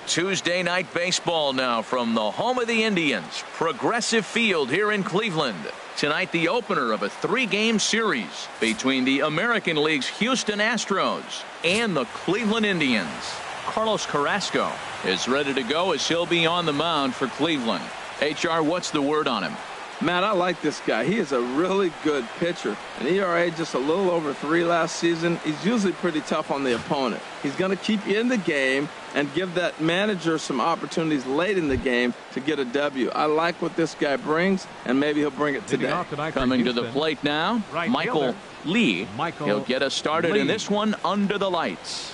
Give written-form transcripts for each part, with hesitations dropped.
Tuesday night baseball now from the home of the Indians, Progressive Field here in Cleveland. Tonight, the opener of a 3-game series between the American League's Houston Astros and the Cleveland Indians. Carlos Carrasco is ready to go as he'll be on the mound for Cleveland. HR, what's the word on him? Matt, I like this guy. He is a really good pitcher. An ERA just a little over 3 last season. He's usually pretty tough on the opponent. He's going to keep you in the game and give that manager some opportunities late in the game to get a W. I like what this guy brings, and maybe he'll bring it today. Coming to the plate now, Michael Lee. He'll get us started in this one under the lights.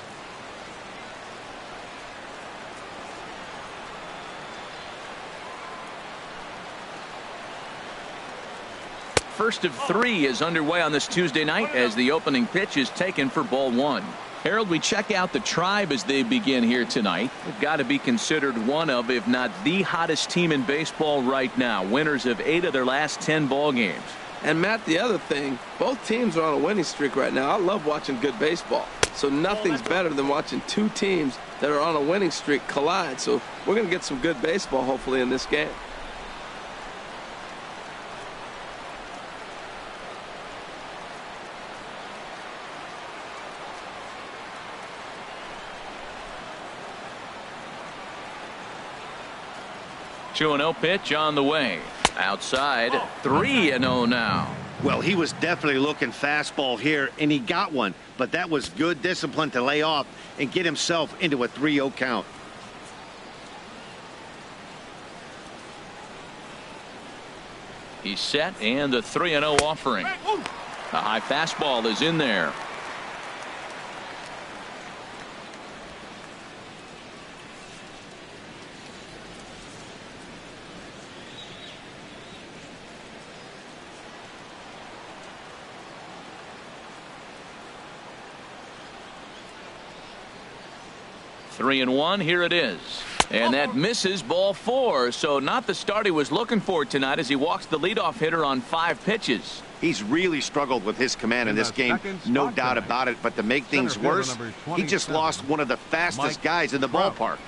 First of 3 is underway on this Tuesday night as the opening pitch is taken for ball 1. Harold, we check out the Tribe as they begin here tonight. They've got to be considered one of, if not the hottest team in baseball right now. Winners of 8 of their last 10 ball games. And Matt, the other thing, both teams are on a winning streak right now. I love watching good baseball. So nothing's better than watching 2 teams that are on a winning streak collide. So we're going to get some good baseball hopefully in this game. Two 2-0 pitch on the way. Outside, 3-0 now. Well, he was definitely looking fastball here, and he got one. But that was good discipline to lay off and get himself into a 3-0 count. He's set, and the 3-0 offering. A high fastball is in there. Three and 1, here it is. And that misses, ball 4. So not the start he was looking for tonight as he walks the leadoff hitter on 5 pitches. He's really struggled with his command in this game, no doubt about it. But to make things worse, he just lost one of the fastest guys in the ballpark.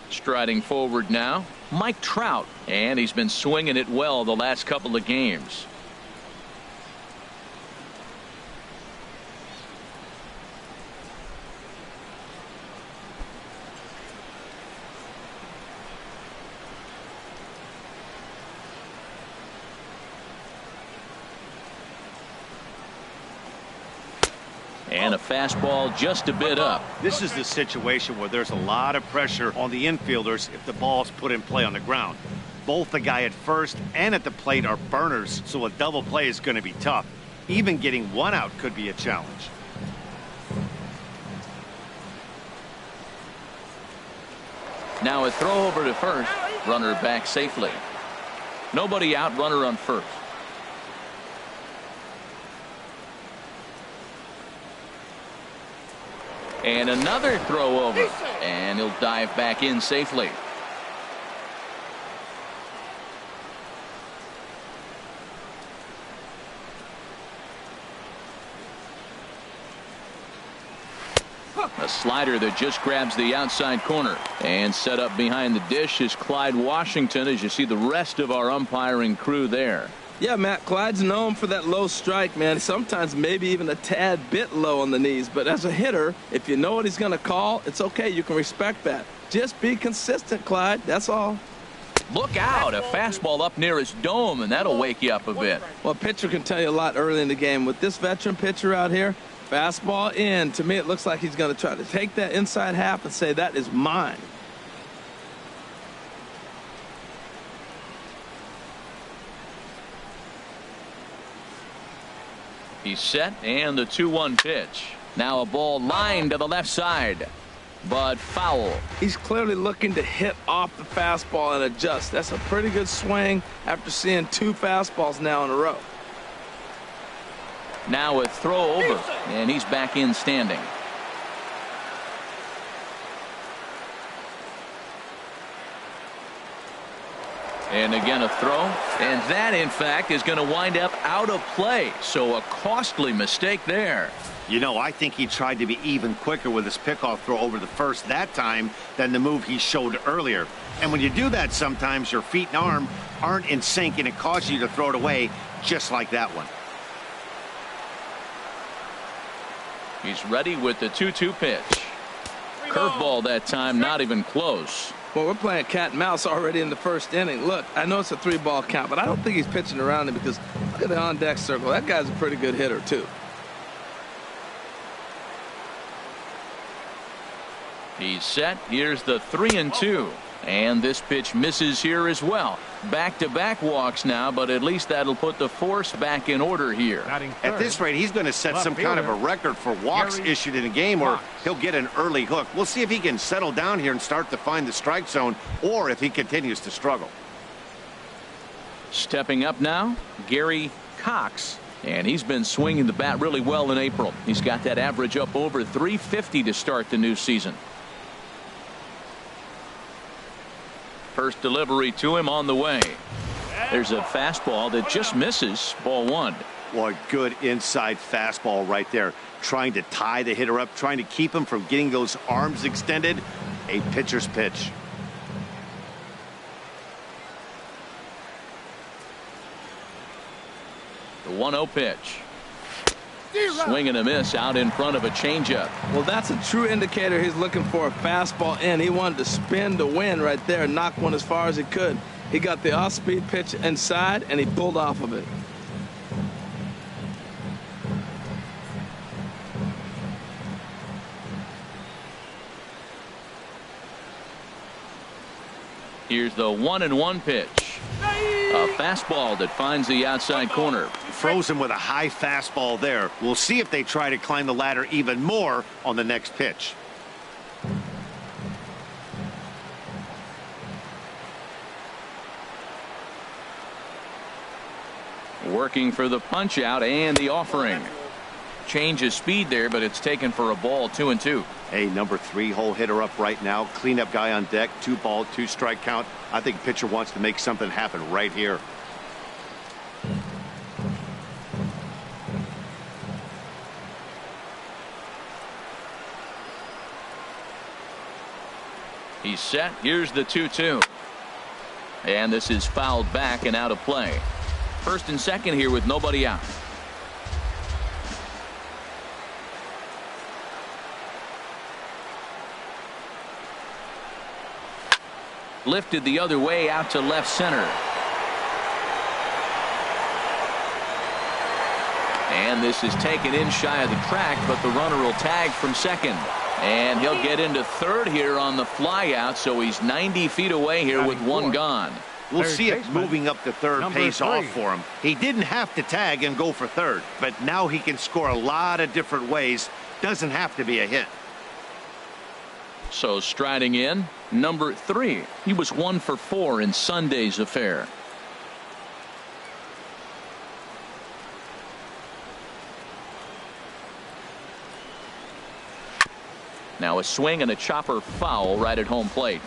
Striding forward now, Mike Trout. And he's been swinging it well the last couple of games. And a fastball just a bit up. This is the situation where there's a lot of pressure on the infielders if the ball's put in play on the ground. Both the guy at first and at the plate are burners, so a double play is going to be tough. Even getting one out could be a challenge. Now a throw over to first. Runner back safely. Nobody out, runner on first. And another throw over. And he'll dive back in safely. A slider that just grabs the outside corner. And set up behind the dish is Clyde Washington as you see the rest of our umpiring crew there. Yeah, Matt, Clyde's known for that low strike, man. Sometimes maybe even a tad bit low on the knees. But as a hitter, if you know what he's going to call, it's okay. You can respect that. Just be consistent, Clyde. That's all. Look out. A fastball up near his dome, and that'll wake you up a bit. Well, a pitcher can tell you a lot early in the game. With this veteran pitcher out here, fastball in. To me, it looks like he's going to try to take that inside half and say, that is mine. He's set, and the 2-1 pitch. Now a ball lined to the left side, but foul. He's clearly looking to hit off the fastball and adjust. That's a pretty good swing after seeing 2 fastballs now in a row. Now a throw over, and he's back in standing. And again a throw. And that in fact is going to wind up out of play. So a costly mistake there. You know, I think he tried to be even quicker with his pickoff throw over the first that time than the move he showed earlier. And when you do that, sometimes your feet and arm aren't in sync, and it causes you to throw it away just like that one. He's ready with the 2-2 pitch. Curveball that time, not even close. Well, we're playing cat and mouse already in the first inning. Look, I know it's a 3-ball count, but I don't think he's pitching around it because look at the on-deck circle. That guy's a pretty good hitter, too. He's set. Here's the 3-2. And this pitch misses here as well. Back-to-back walks now, but at least that'll put the force back in order here. At this rate, he's going to set some kind of a record for walks issued in a game, or he'll get an early hook. We'll see if he can settle down here and start to find the strike zone, or if he continues to struggle. Stepping up now, Gary Cox. And he's been swinging the bat really well in April. He's got that average up over 350 to start the new season. First delivery to him on the way. There's a fastball that just misses. Ball one. Well, a good inside fastball right there. Trying to tie the hitter up, trying to keep him from getting those arms extended. A pitcher's pitch. The 1-0 pitch. Swing and a miss out in front of a changeup. Well, that's a true indicator he's looking for a fastball in. He wanted to spin to win right there and knock one as far as he could. He got the off-speed pitch inside, and he pulled off of it. Here's the 1-1 pitch. A fastball that finds the outside corner. Froze him with a high fastball there. We'll see if they try to climb the ladder even more on the next pitch. Working for the punch out and the offering. Change of speed there, but it's taken for a ball. 2-2. A number 3 hole hitter up right now. Cleanup guy on deck. 2-ball, 2-strike count. I think pitcher wants to make something happen right here. He's set. Here's the 2-2. And this is fouled back and out of play. First and second here with nobody out. Lifted the other way out to left center. And this is taken in shy of the track, but the runner will tag from second. And he'll get into third here on the fly out, so he's 90 feet away here with one gone. We'll see if moving up to third pays off for him. He didn't have to tag and go for third, but now he can score a lot of different ways. Doesn't have to be a hit. So striding in, number 3. He was 1 for 4 in Sunday's affair. Now a swing and a chopper foul right at home plate.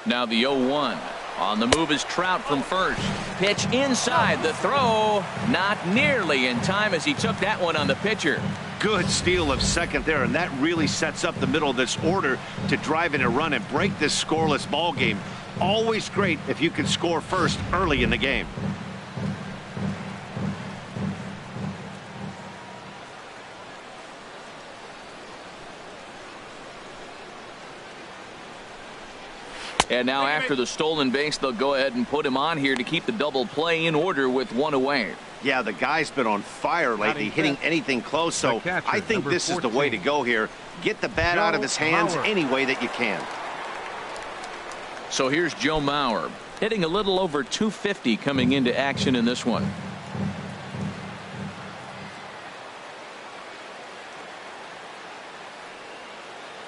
Now the 0-1. On the move is Trout from first. Pitch inside. The throw not nearly in time as he took that one on the pitcher. Good steal of second there, and that really sets up the middle of this order to drive in a run and break this scoreless ball game. Always great if you can score first early in the game. And now after the stolen base, they'll go ahead and put him on here to keep the double play in order with one away. Yeah, the guy's been on fire lately, hitting anything close, so I think this is the way to go here. Get the bat out of his hands any way that you can. So here's Joe Mauer, hitting a little over 250 coming into action in this one.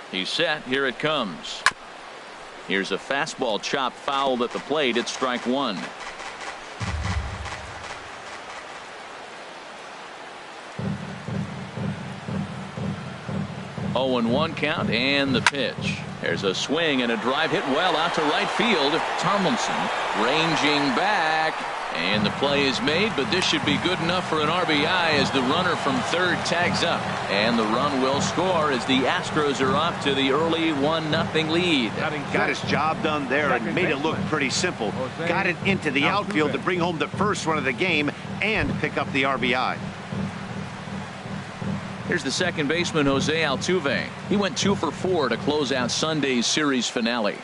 He's set. Here it comes. Here's a fastball chop fouled at the plate. It's strike one. 0-1 count and the pitch. There's a swing and a drive hit well out to right field. Tomlinson ranging back. And the play is made, but this should be good enough for an RBI as the runner from third tags up. And the run will score as the Astros are off to the early 1-0 lead. Got his job done there and made it look pretty simple. Got it into the outfield to bring home the first run of the game and pick up the RBI. Here's the second baseman, Jose Altuve. He went 2 for 4 to close out Sunday's series finale.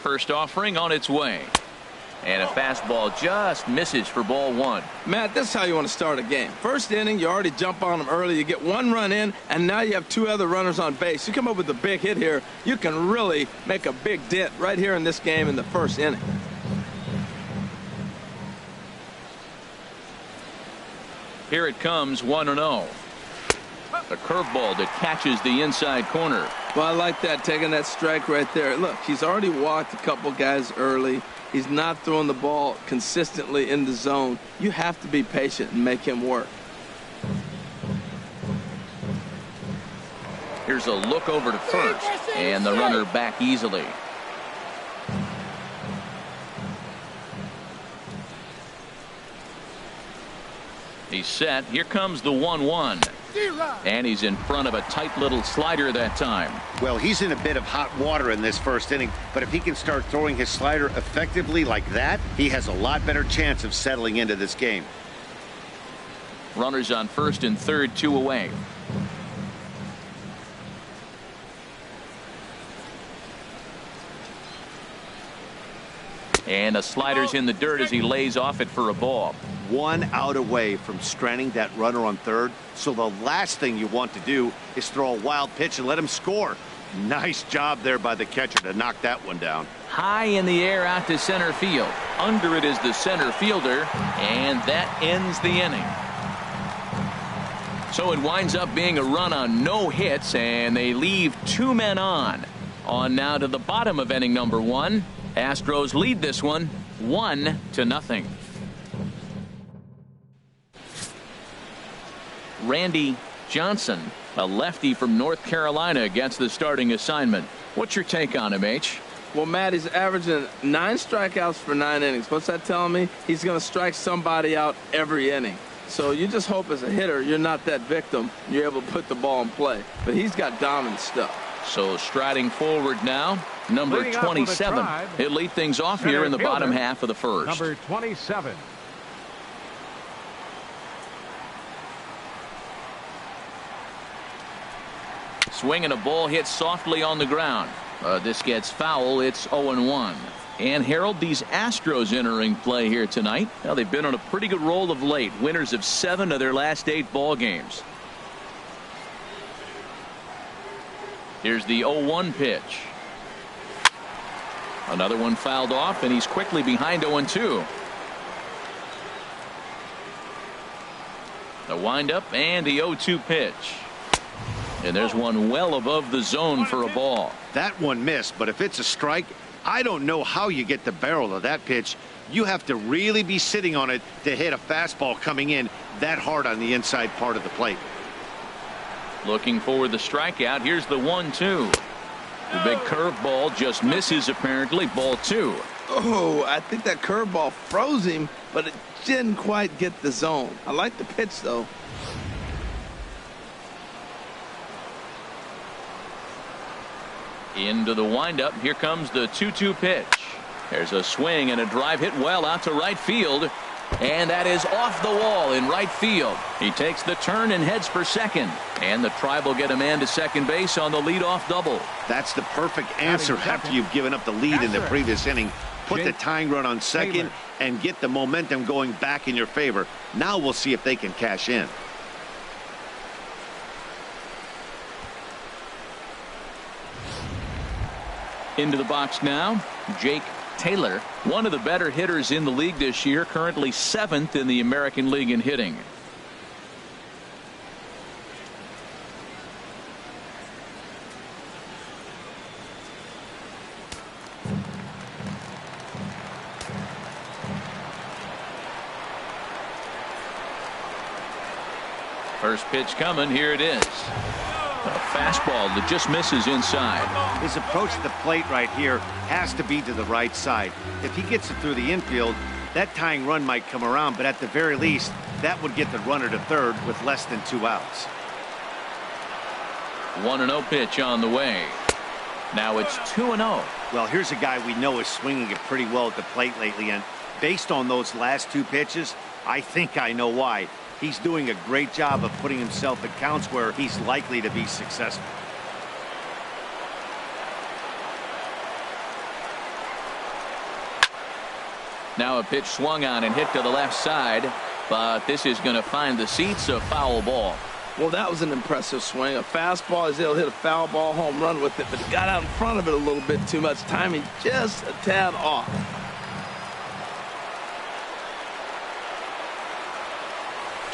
First offering on its way. And a fastball just misses for ball 1. Matt, this is how you want to start a game. First inning, you already jump on them early. You get 1 run in, and now you have 2 other runners on base. You come up with a big hit here, you can really make a big dent right here in this game in the first inning. Here it comes, 1-0. A curveball that catches the inside corner. Well, I like that, taking that strike right there. Look, he's already walked a couple guys early. He's not throwing the ball consistently in the zone. You have to be patient and make him work. Here's a look over to first, and the runner back easily. He's set. Here comes the 1-1. And he's in front of a tight little slider that time. Well, he's in a bit of hot water in this first inning, but if he can start throwing his slider effectively like that, he has a lot better chance of settling into this game. Runners on first and third, 2 away. And a slider's in the dirt as he lays off it for a ball. 1 out away from stranding that runner on third. So the last thing you want to do is throw a wild pitch and let him score. Nice job there by the catcher to knock that one down. High in the air out to center field. Under it is the center fielder, and that ends the inning. So it winds up being a run on no hits, and they leave 2 men on. On now to the bottom of inning number 1. Astros lead this one 1-0. Randy Johnson, a lefty from North Carolina, gets the starting assignment. What's your take on him, H? Well, Matt, he's averaging 9 strikeouts for 9 innings. What's that telling me? He's going to strike somebody out every inning. So you just hope as a hitter you're not that victim. You're able to put the ball in play. But he's got dominant stuff. So striding forward now, number 27. He'll lead things off here in the bottom half of the first. Number 27. Swing and a ball hit softly on the ground. This gets foul. It's 0-1. And Harold, these Astros entering play here tonight. Now they've been on a pretty good roll of late. Winners of 7 of their last 8 ball games. Here's the 0-1 pitch. Another one fouled off, and he's quickly behind 0-2. The windup and the 0-2 pitch. And there's one well above the zone for a ball. That one missed, but if it's a strike, I don't know how you get the barrel of that pitch. You have to really be sitting on it to hit a fastball coming in that hard on the inside part of the plate. Looking for the strikeout. Here's the 1-2. The big curveball just misses, apparently. Ball 2. Oh, I think that curveball froze him, but it didn't quite get the zone. I like the pitch, though. Into the windup. Here comes the 2-2 pitch. There's a swing and a drive hit well out to right field. And that is off the wall in right field. He takes the turn and heads for second. And the Tribe will get a man to second base on the leadoff double. That's the perfect answer after you've given up the lead in the previous inning. Put the tying run on second and get the momentum going back in your favor. Now we'll see if they can cash in. Into the box now, Jake Taylor, one of the better hitters in the league this year, currently 7th in the American League in hitting. First pitch coming. Here it is. A fastball that just misses inside. His approach to the plate right here has to be to the right side. If he gets it through the infield, that tying run might come around, but at the very least, that would get the runner to third with less than 2 outs. 1-0 pitch on the way. Now it's 2-0. Well, here's a guy we know is swinging it pretty well at the plate lately, and based on those last 2 pitches, I think I know why. He's doing a great job of putting himself at counts where he's likely to be successful. Now a pitch swung on and hit to the left side, but this is going to find the seats. A foul ball. Well, that was an impressive swing. A fastball, he's able to hit a foul ball home run with it, but he got out in front of it a little bit too much. Timing just a tad off.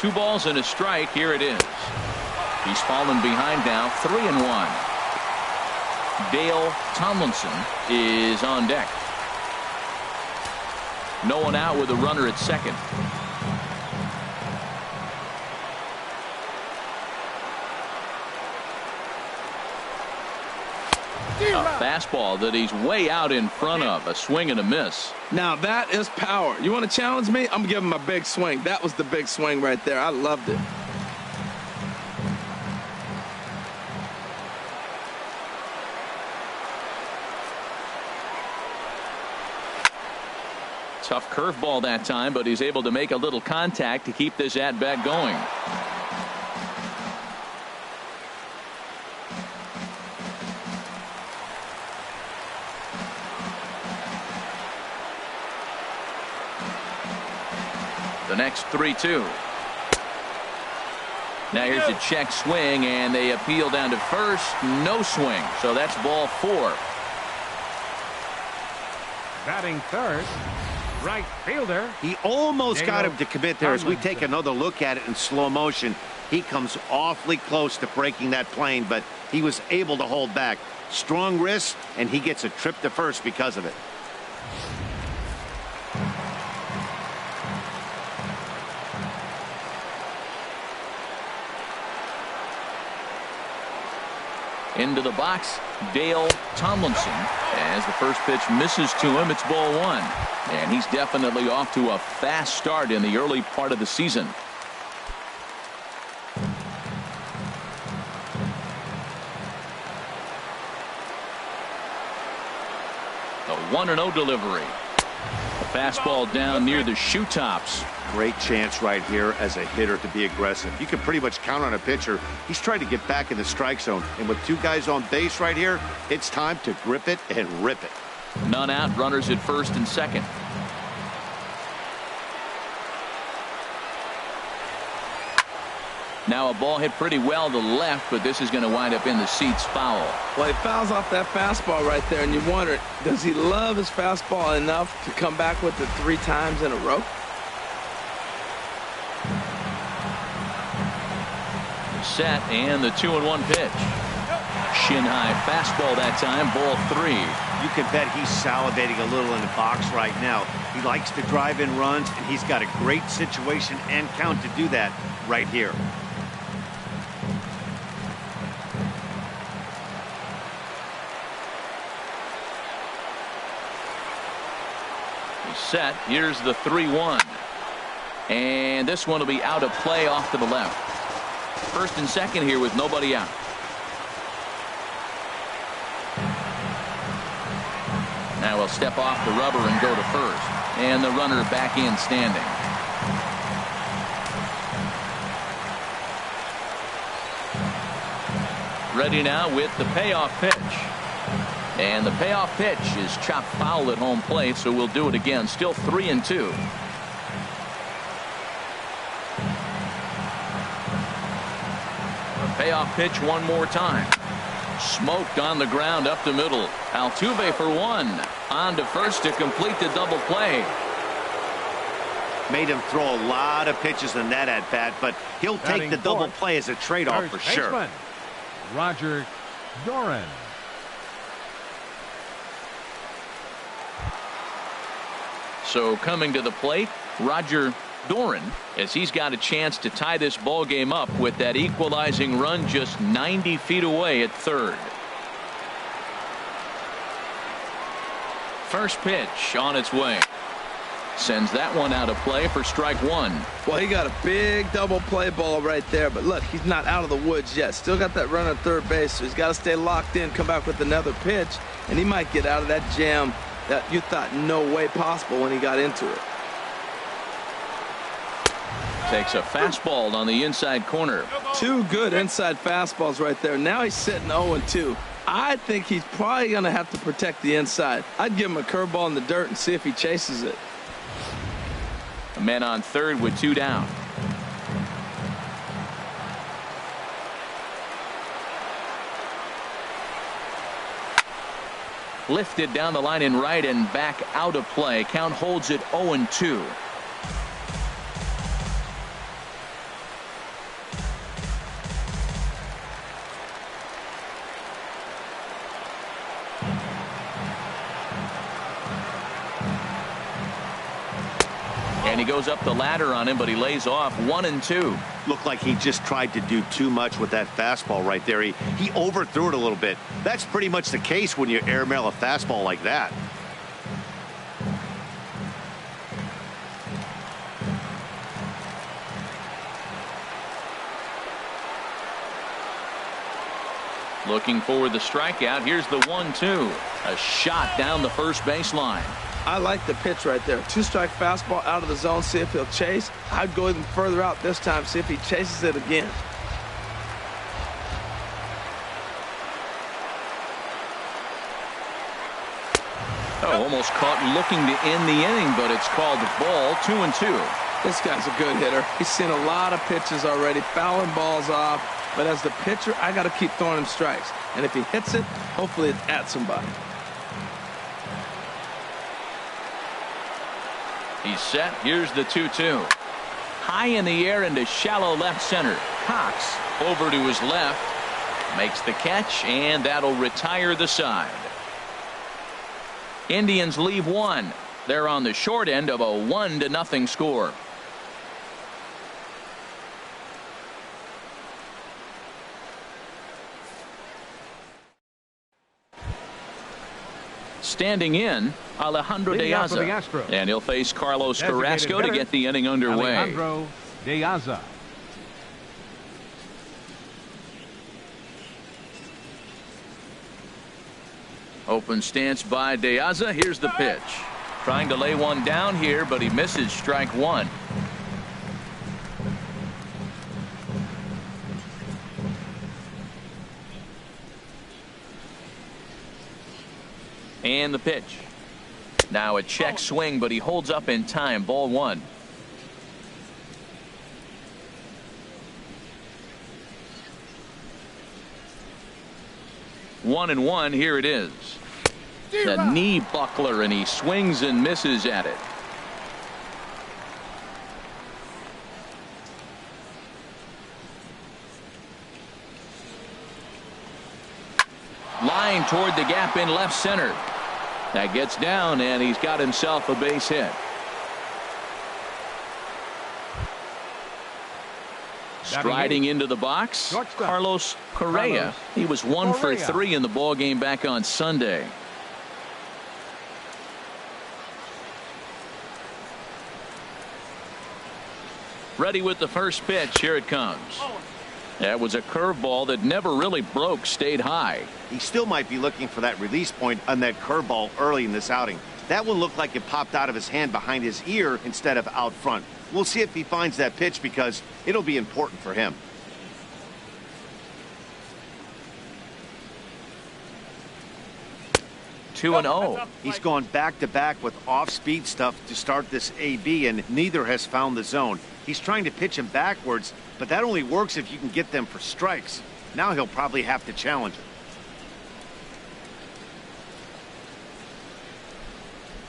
Two balls and a strike. Here it is. He's fallen behind now, 3-1. Dale Tomlinson is on deck. No one out with a runner at second. A fastball that he's way out in front of. A swing and a miss. Now that is power. You want to challenge me? I'm giving him a big swing. That was the big swing right there. I loved it. Tough curveball that time, but he's able to make a little contact to keep this at-bat going. The next 3-2. Now here's a check swing, and they appeal down to first. No swing, so that's ball 4. Batting third, right fielder. He almost got him to commit there. As we take another look at it in slow motion, he comes awfully close to breaking that plane, but he was able to hold back. Strong wrist, and he gets a trip to first because of it. Into the box, Dale Tomlinson. As the first pitch misses to him, it's ball 1. And he's definitely off to a fast start in the early part of the season. A 1-0 delivery. A fastball down near the shoe tops. Great chance right here as a hitter to be aggressive. You can pretty much count on a pitcher. He's trying to get back in the strike zone. And with 2 guys on base right here, it's time to grip it and rip it. None out, runners at first and second. Now a ball hit pretty well to left, but this is going to wind up in the seats. Foul. Well, he fouls off that fastball right there, and you wonder, does he love his fastball enough to come back with it 3 times in a row? Set, and the 2-1 pitch. Shin high fastball that time, ball 3. You can bet he's salivating a little in the box right now. He likes to drive in runs, and he's got a great situation and count to do that right here. He's set. Here's the 3-1. And this one will be out of play off to the left. First and second here with nobody out. Now he'll step off the rubber and go to first. And the runner back in standing. Ready now with the payoff pitch. And the payoff pitch is chopped foul at home plate, so we'll do it again. Still 3-2. Payoff pitch one more time. Smoked on the ground up the middle. Altuve for 1. On to first to complete the double play. Made him throw a lot of pitches in that at bat, but he'll take the double play as a trade-off for sure. Roger Doran. So coming to the plate, Roger Doran, as he's got a chance to tie this ball game up with that equalizing run just 90 feet away at third. First pitch on its way. Sends that one out of play for strike one. Well, he got a big double play ball right there, but look, he's not out of the woods yet. Still got that run at third base, so he's got to stay locked in, come back with another pitch, and he might get out of that jam that you thought no way possible when he got into it. Takes a fastball on the inside corner. Two good inside fastballs right there. Now he's sitting 0-2. I think he's probably going to have to protect the inside. I'd give him a curveball in the dirt and see if he chases it. A man on third with two down. Lifted down the line in right and back out of play. Count holds it 0-2. And he goes up the ladder on him, but he lays off 1-2. Looked like he just tried to do too much with that fastball right there. He overthrew it a little bit. That's pretty much the case when you airmail a fastball like that. Looking for the strikeout. Here's the 1-2. A shot down the first baseline. I like the pitch right there. Two-strike fastball out of the zone. See if he'll chase. I'd go even further out this time. See if he chases it again. Oh, almost caught looking to end the inning, but it's called the ball. 2-2. This guy's a good hitter. He's seen a lot of pitches already, fouling balls off. But as the pitcher, I got to keep throwing him strikes. And if he hits it, hopefully it's at somebody. He's set. Here's the 2-2. High in the air into shallow left center. Cox over to his left. Makes the catch, and that'll retire the side. Indians leave one. They're on the short end of a 1-0 score. Standing in, Alejandro De Aza. And he'll face Carlos Carrasco to get the inning underway. Alejandro De Aza. Open stance by De Aza. Here's the pitch. Trying to lay one down here, but he misses strike one. And the pitch. Now a check swing, but he holds up in time. Ball one. One and one. Here it is. The knee buckler, and he swings and misses at it. Line toward the gap in left center. That gets down, and he's got himself a base hit. Striding into the box, Carlos Correa. He was 1 for 3 in the ball game back on Sunday. Ready with the first pitch. Here it comes. That was a curveball that never really broke, stayed high. He still might be looking for that release point on that curveball early in this outing. That one looked like it popped out of his hand behind his ear instead of out front. We'll see if he finds that pitch because it'll be important for him. Two and 0. He's gone back-to-back with off-speed stuff to start this AB, and neither has found the zone. He's trying to pitch him backwards, but that only works if you can get them for strikes. Now he'll probably have to challenge it.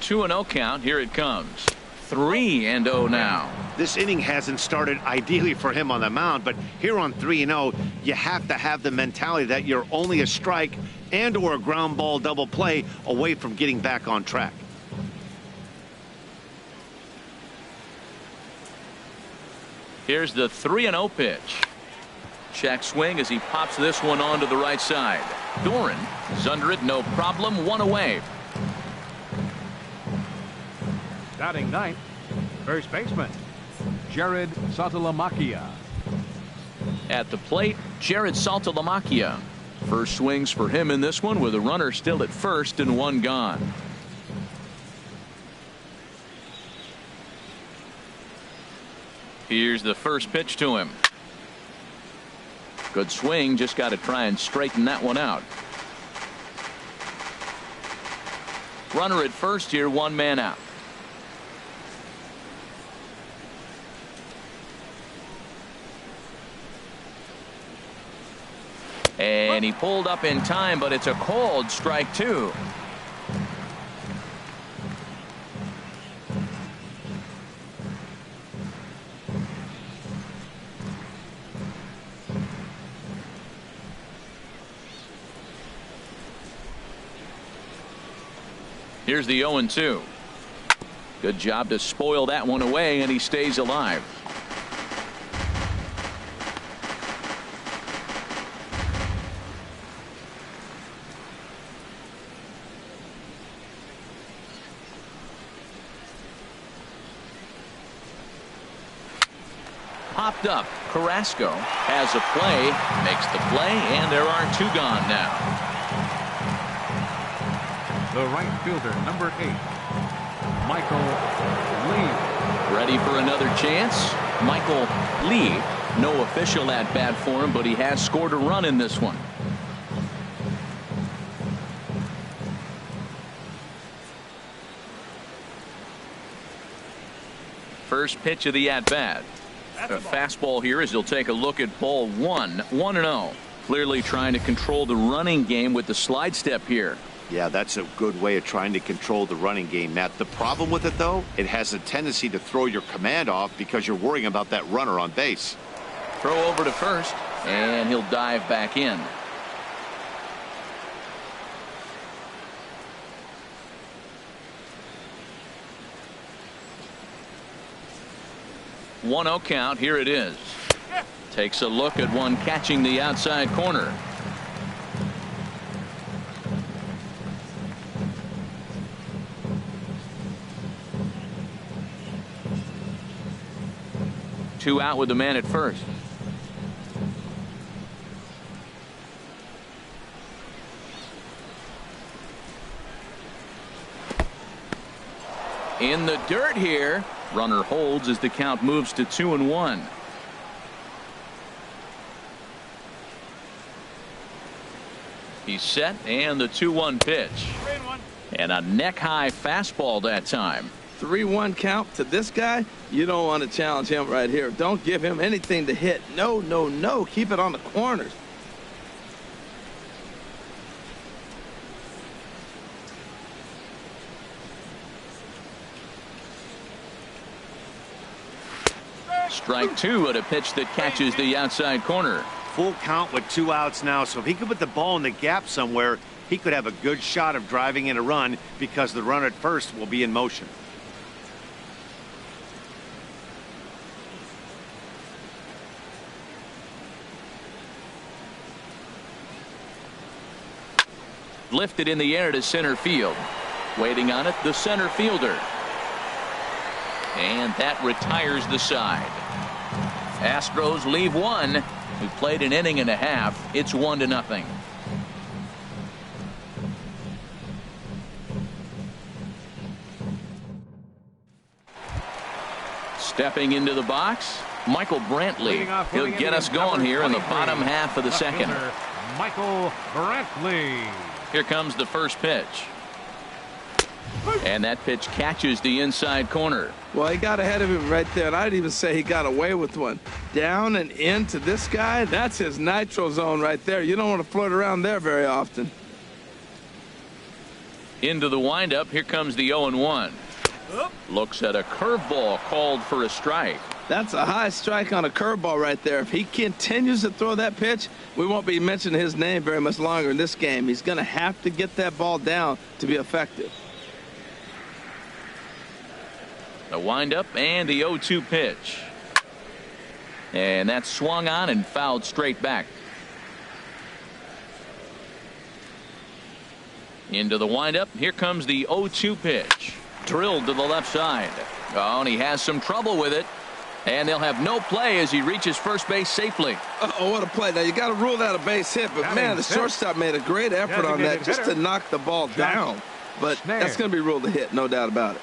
2-0 count. Here it comes. 3-0 now. This inning hasn't started ideally for him on the mound, but here on 3-0, you have to have the mentality that you're only a strike and or a ground ball double play away from getting back on track. Here's the 3-0 pitch. Check swing as he pops this one onto the right side. Doran is under it, no problem, one away. Batting ninth, first baseman, Jared Saltalamacchia. At the plate, Jared Saltalamacchia. First swings for him in this one with a runner still at first and one gone. Here's the first pitch to him. Good swing, just got to try and straighten that one out. Runner at first here, one man out. And he pulled up in time, but it's a called strike two. Here's the 0-2. Good job to spoil that one away, and he stays alive. Popped up. Carrasco has a play, makes the play, and there are two gone now. The right fielder, number 8, Michael Lee. Ready for another chance? Michael Lee. No official at bat for him, but he has scored a run in this one. First pitch of the at bat. A fastball here as he'll take a look at ball one. 1-0. Clearly trying to control the running game with the slide step here. Yeah, that's a good way of trying to control the running game, Matt. The problem with it, though, it has a tendency to throw your command off because you're worrying about that runner on base. Throw over to first, and he'll dive back in. One 0 count. Here it is. Takes a look at one catching the outside corner. Two out with the man at first. In the dirt here. Runner holds as the count moves to 2-1. He's set, and the 2-1 pitch. And a neck-high fastball that time. 3-1 count to this guy. You don't want to challenge him right here. Don't give him anything to hit. No, no, no. Keep it on the corners. Strike two at a pitch that catches the outside corner. Full count with 2 outs now, so if he could put the ball in the gap somewhere, he could have a good shot of driving in a run because the runner at first will be in motion. Lifted in the air to center field. Waiting on it, the center fielder. And that retires the side. Astros leave one. We played an inning and a half. It's 1-0. Stepping into the box, Michael Brantley. He'll get us going here in the bottom half of the second. Michael Brantley. Here comes the first pitch. And that pitch catches the inside corner. Well, he got ahead of him right there, and I'd even say he got away with one. Down and into this guy, that's his nitro zone right there. You don't want to float around there very often. Into the windup, here comes the 0-1. Looks at a curveball called for a strike. That's a high strike on a curveball right there. If he continues to throw that pitch, we won't be mentioning his name very much longer in this game. He's going to have to get that ball down to be effective. The windup and the 0-2 pitch. And that's swung on and fouled straight back. Into the windup. Here comes the 0-2 pitch. Drilled to the left side. Oh, and he has some trouble with it. And they'll have no play as he reaches first base safely. Oh, what a play. Now, you got to rule that a base hit. But, man, the shortstop made a great effort on that just to knock the ball down. But that's going to be ruled a hit, no doubt about it.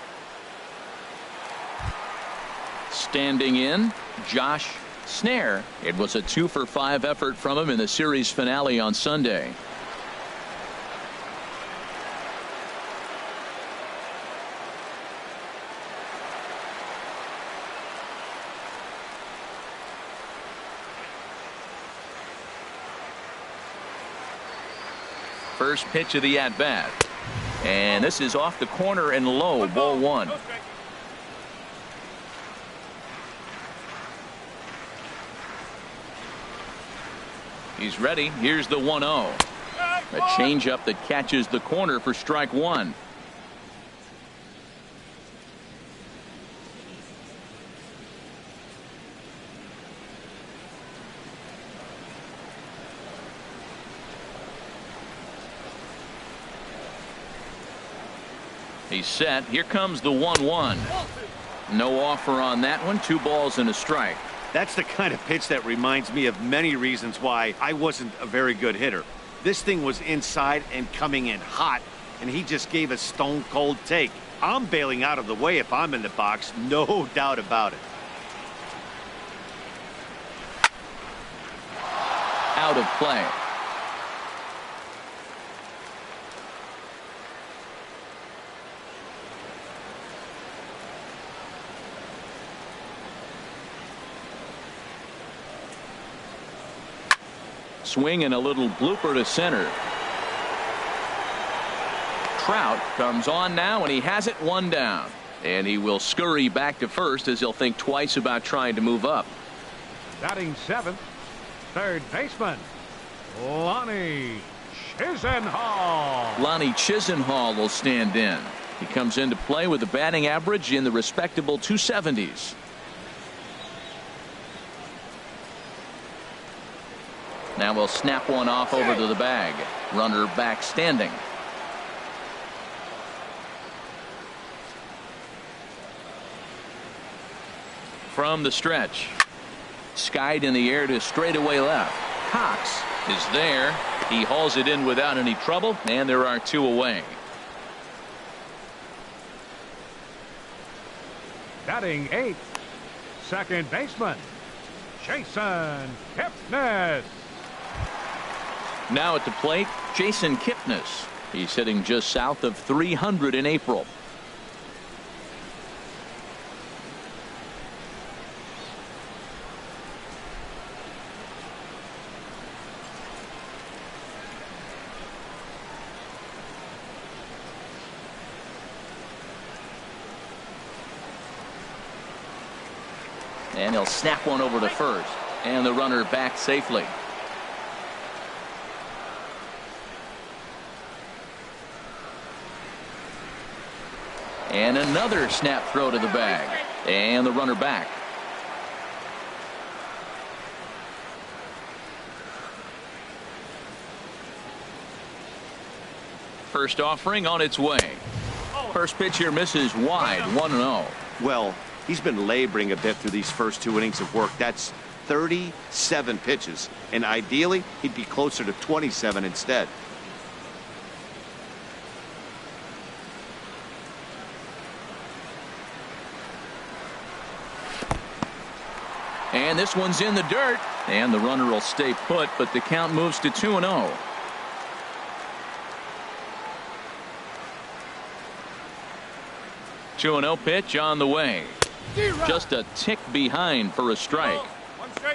Standing in, Josh Snare. It was a 2-for-5 effort from him in the series finale on Sunday. First pitch of the at-bat. And this is off the corner and low, ball one. He's ready. Here's the 1-0. A changeup that catches the corner for strike one. He's set. Here comes the 1-1. No offer on that one. 2 balls and a strike. That's the kind of pitch that reminds me of many reasons why I wasn't a very good hitter. This thing was inside and coming in hot, and he just gave a stone cold take. I'm bailing out of the way if I'm in the box, no doubt about it. Out of play. Swing and a little blooper to center. Trout comes on now, and he has it 1 down. And he will scurry back to first as he'll think twice about trying to move up. Batting 7th, third baseman, Lonnie Chisenhall. Lonnie Chisenhall will stand in. He comes into play with a batting average in the respectable 270s. Now we'll snap one off over to the bag. Runner back standing. From the stretch. Skied in the air to straightaway left. Cox is there. He hauls it in without any trouble, and there are 2 away. Batting 8th, second baseman, Jason Kipnis. Now at the plate, Jason Kipnis. He's hitting just south of 300 in April. And he'll snap one over to first. And the runner back safely. And another snap throw to the bag. And the runner back. First offering on its way. First pitch here misses wide. 1-0. Well, he's been laboring a bit through these first 2 innings of work. That's 37 pitches. And ideally, he'd be closer to 27 instead. And this one's in the dirt. And the runner will stay put, but the count moves to 2-0. Two 2-0 pitch on the way. Just a tick behind for a strike.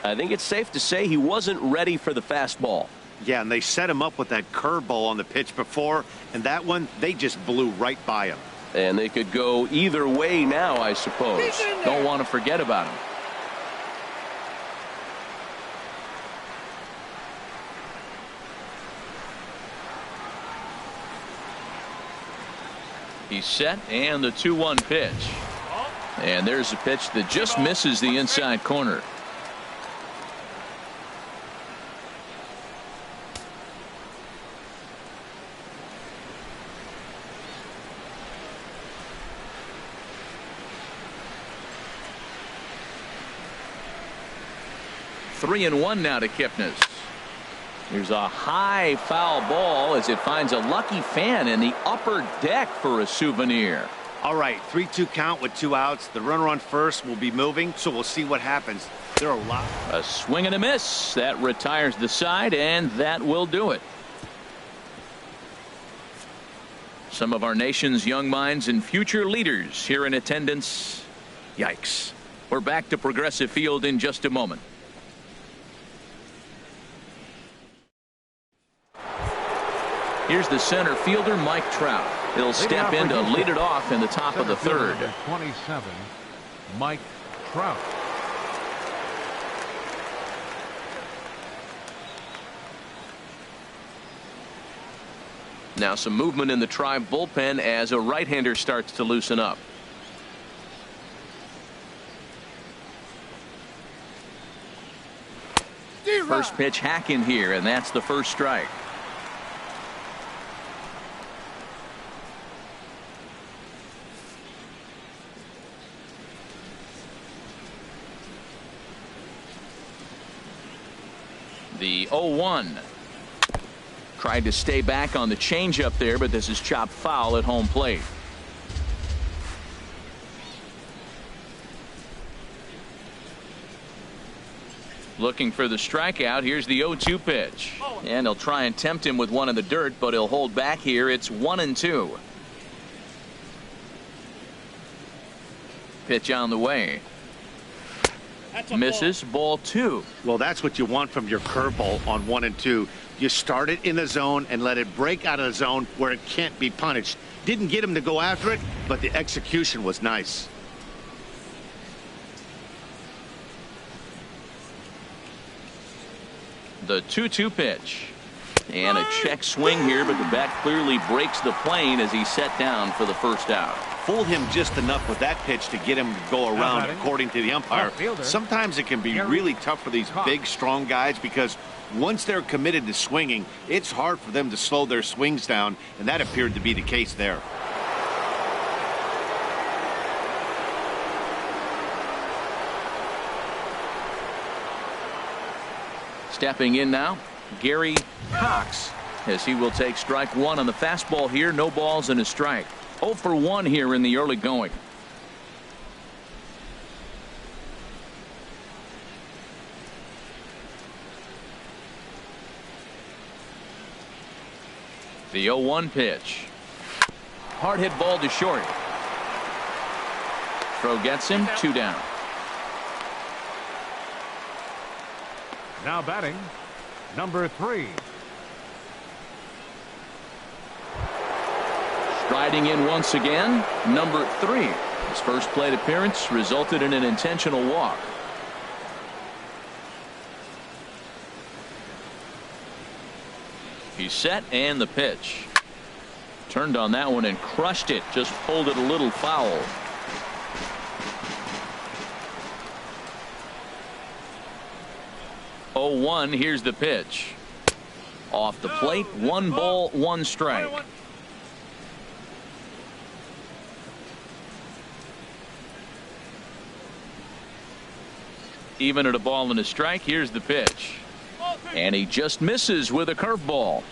I think it's safe to say he wasn't ready for the fastball. Yeah, and they set him up with that curveball on the pitch before, and that one, they just blew right by him. And they could go either way now, I suppose. Don't want to forget about him. He's set, and the 2-1 pitch. And there's a pitch that just misses the inside corner. 3-1 now to Kipnis. Here's a high foul ball as it finds a lucky fan in the upper deck for a souvenir. All right, 3-2 count with 2 outs. The runner on first will be moving, so we'll see what happens. There are a lot. A swing and a miss. That retires the side, and that will do it. Some of our nation's young minds and future leaders here in attendance. Yikes. We're back to Progressive Field in just a moment. Here's the center fielder, Mike Trout. He'll step in to lead it off in the top of the third. 27, Mike Trout. Now some movement in the Tribe bullpen as a right-hander starts to loosen up. First pitch hack in here, and that's the first strike. The 0-1. Tried to stay back on the changeup there, but this is chopped foul at home plate. Looking for the strikeout. Here's the 0-2 pitch. And he'll try and tempt him with one in the dirt, but he'll hold back here. It's 1-2. Pitch on the way. Misses. Ball 2. Well, that's what you want from your curveball on 1 and 2. You start it in the zone and let it break out of the zone where it can't be punished. Didn't get him to go after it, but the execution was nice. The 2-2 pitch. And a check swing here, but the bat clearly breaks the plane as he's set down for the first out. Fooled him just enough with that pitch to get him to go around, according to the umpire. Sometimes it can be really tough for these big, strong guys because once they're committed to swinging, it's hard for them to slow their swings down, and that appeared to be the case there. Stepping in now, Gary Cox, as he will take strike 1 on the fastball here. No balls and a strike. 0 for 1 here in the early going. The 0-1 pitch. Hard hit ball to short. Throw gets him. 2 down. Now batting, number 3. Striding in once again, number 3. His first plate appearance resulted in an intentional walk. He's set, and the pitch. Turned on that one and crushed it. Just pulled it a little foul. Oh, 1. Here's the pitch. Off the plate. 1 ball, 1 strike. Even at a ball and a strike. Here's the pitch. And he just misses with a curveball.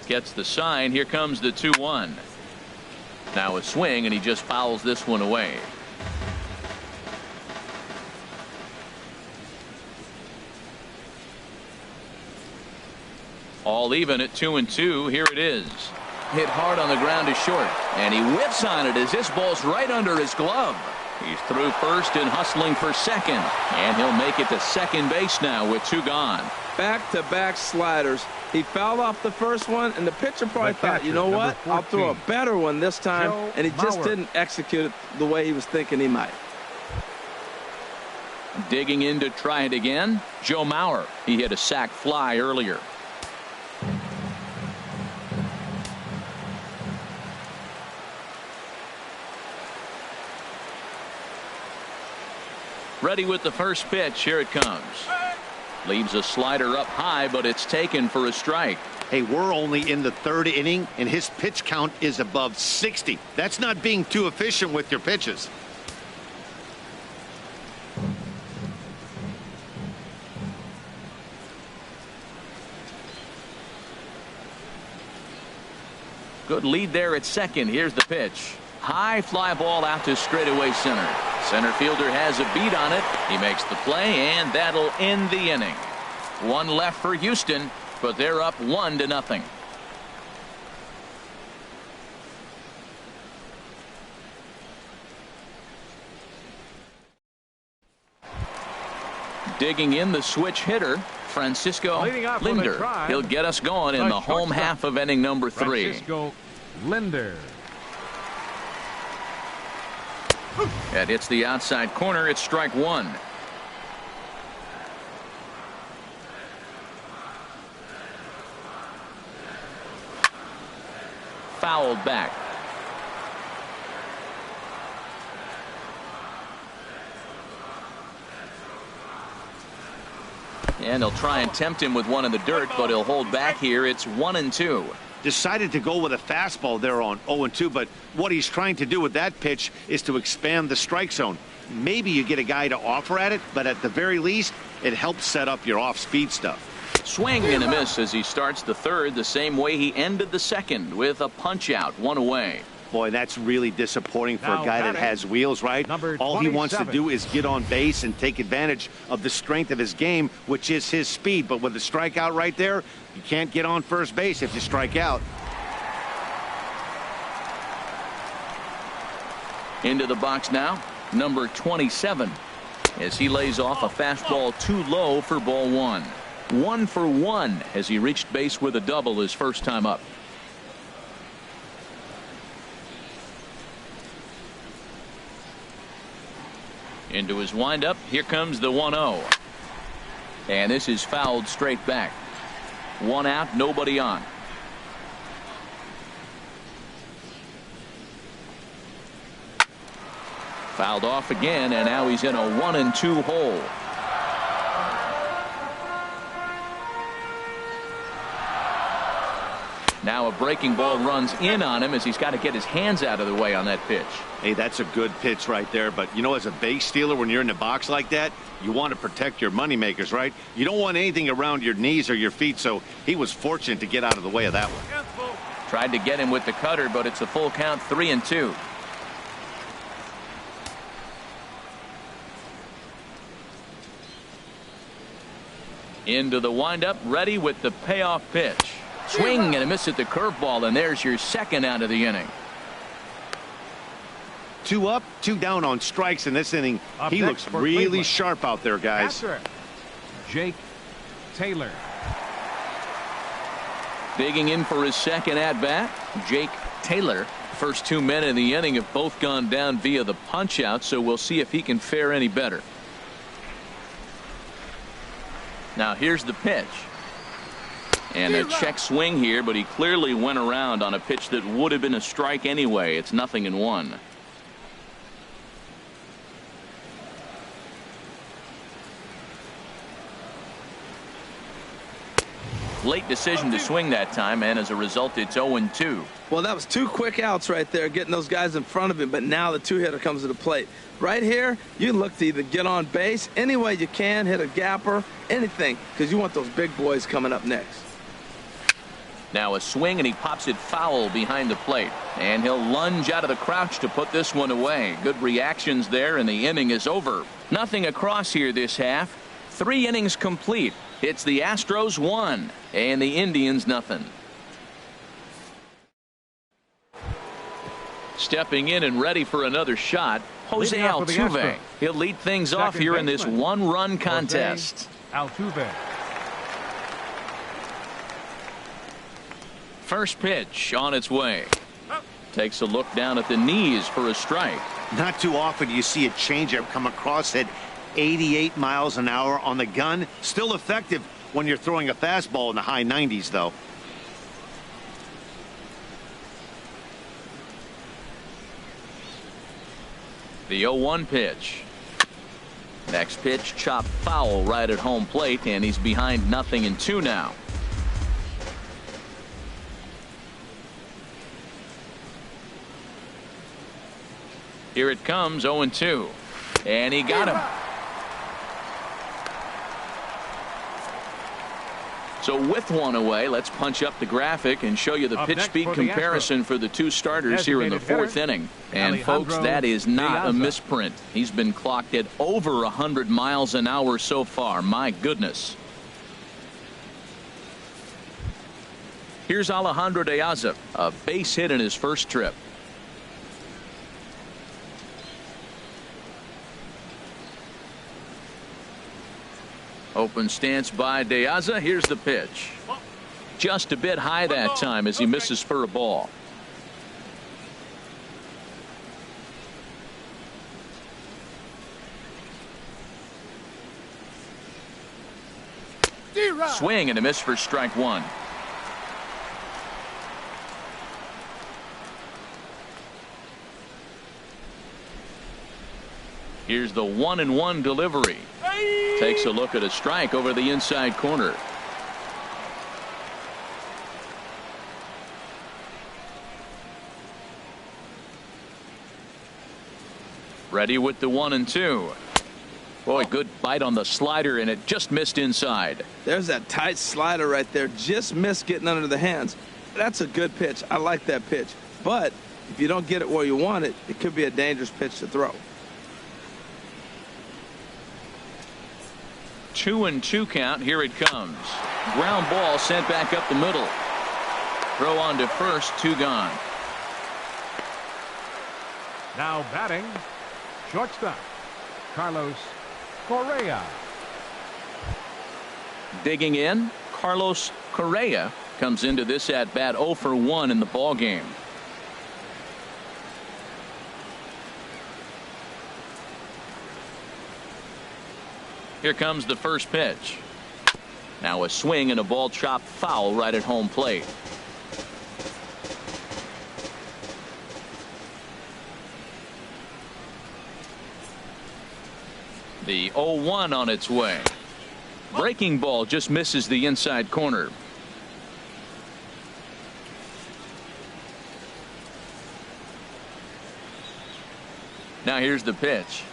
Gets the sign. Here comes the 2-1. Now a swing, and he just fouls this one away. All even at 2-2. Here it is. Hit hard on the ground to short, and he whips on it as this ball's right under his glove. He's through first and hustling for second, and he'll make it to second base now with 2 gone. Back-to-back sliders. He fouled off the first one, and the pitcher probably thought, you know what, I'll throw a better one this time, and he just didn't execute it the way he was thinking he might. Digging in to try it again, Joe Mauer. He hit a sac fly earlier. Ready with the first pitch. Here it comes. Leaves a slider up high, but it's taken for a strike. Hey, we're only in the third inning, and his pitch count is above 60. That's not being too efficient with your pitches. Good lead there at second. Here's the pitch. High fly ball out to straightaway center. Center fielder has a beat on it. He makes the play, and that'll end the inning. One left for Houston, but they're up 1-0. Digging in, the switch hitter, Francisco Lindor. He'll get us going in the home half of inning number 3. Francisco Lindor. That hits the outside corner. It's strike 1. Fouled back. And they'll try and tempt him with one in the dirt, but he'll hold back here. It's 1-2. Decided to go with a fastball there on 0-2, but what he's trying to do with that pitch is to expand the strike zone. Maybe you get a guy to offer at it, but at the very least, it helps set up your off-speed stuff. Swing and a miss as he starts the third the same way he ended the second, with a punch out, 1 away. Boy, that's really disappointing for a guy that has wheels, right? Number All he wants to 27. do is get on base and take advantage of the strength of his game, which is his speed. But with the strikeout right there, you can't get on first base if you strike out. Into the box now, number 27, as he lays off a fastball too low for ball 1. 1 for 1 as he reached base with a double his first time up. Into his windup. Here comes the 1-0. And this is fouled straight back. 1 out, nobody on. Fouled off again, and now he's in a 1-2 hole. Now a breaking ball runs in on him as he's got to get his hands out of the way on that pitch. Hey, that's a good pitch right there. But, you know, as a base stealer, when you're in the box like that, you want to protect your moneymakers, right? You don't want anything around your knees or your feet, so he was fortunate to get out of the way of that one. Tried to get him with the cutter, but it's a full count, 3-2. Into the windup, ready with the payoff pitch. Swing and a miss at the curveball, and there's your second out of the inning. 2 up, 2 down on strikes in this inning. He looks really sharp out there, guys. Jake Taylor. Digging in for his second at bat, Jake Taylor. First 2 men in the inning have both gone down via the punch out, so we'll see if he can fare any better. Now here's the pitch. And a check swing here, but he clearly went around on a pitch that would have been a strike anyway. It's 0-1. Late decision to swing that time, and as a result, it's 0-2. Well, that was 2 quick outs right there, getting those guys in front of him, but now the 2-hitter comes to the plate. Right here, you look to either get on base any way you can, hit a gapper, anything, because you want those big boys coming up next. Now a swing, and he pops it foul behind the plate. And he'll lunge out of the crouch to put this one away. Good reactions there, and the inning is over. Nothing across here this half. 3 innings complete. It's the Astros 1 and the Indians nothing. Stepping in and ready for another shot, Jose Altuve. He'll lead things off here in this 1-run contest. Altuve. First pitch on its way. Takes a look down at the knees for a strike. Not too often you see a changeup come across at 88 miles an hour on the gun. Still effective when you're throwing a fastball in the high 90s, though. The 0-1 pitch. Next pitch, chopped foul right at home plate, and he's behind 0-2 now. Here it comes, 0-2. And he got him. So with one away, let's punch up the graphic and show you the pitch speed comparison for the two starters here in the fourth inning. And folks, that is not a misprint. He's been clocked at over 100 miles an hour so far. My goodness. Here's Alejandro De Aza, a base hit in his first trip. Open stance by De Aza. Here's the pitch. Just a bit high that time as he misses for a ball. Swing and a miss for strike one. Here's the 1-1 delivery. Takes a look at a strike over the inside corner. Ready with the 1-2. Boy, good bite on the slider, and it just missed inside. There's that tight slider right there. Just missed getting under the hands. That's a good pitch. I like that pitch. But if you don't get it where you want it, it could be a dangerous pitch to throw. 2-2 count. Here it comes. Ground ball sent back up the middle. Throw on to first. 2 gone. Now batting, shortstop, Carlos Correa. Digging in, Carlos Correa comes into this at bat 0 for 1 in the ball game. Here comes the first pitch. Now a swing and a ball chopped foul right at home plate. The 0-1 on its way. Breaking ball just misses the inside corner. Now here's the pitch.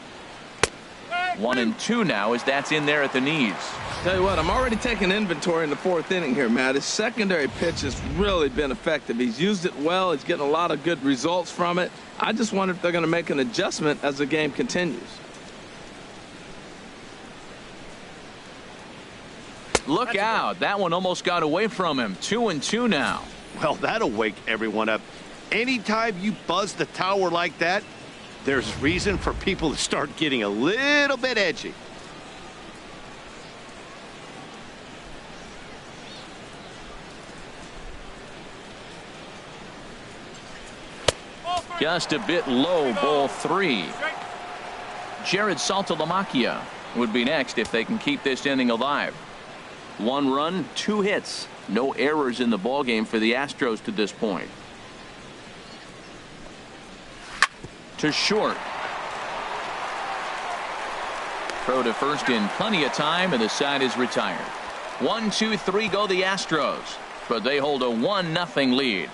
1-2 now as that's in there at the knees. Tell you what, I'm already taking inventory in the fourth inning here, Matt. His secondary pitch has really been effective. He's used it well. He's getting a lot of good results from it. I just wonder if they're going to make an adjustment as the game continues. Look out. That one almost got away from him. 2-2 now. Well, that'll wake everyone up. Anytime you buzz the tower like that, there's reason for people to start getting a little bit edgy. Just a bit low, ball 3. Jared Saltalamacchia would be next if they can keep this inning alive. 1 run, 2 hits. No errors in the ballgame for the Astros to this point. To short. Throw to first in plenty of time, and the side is retired. 1, 2, 3 go the Astros, but they hold a 1-0 lead.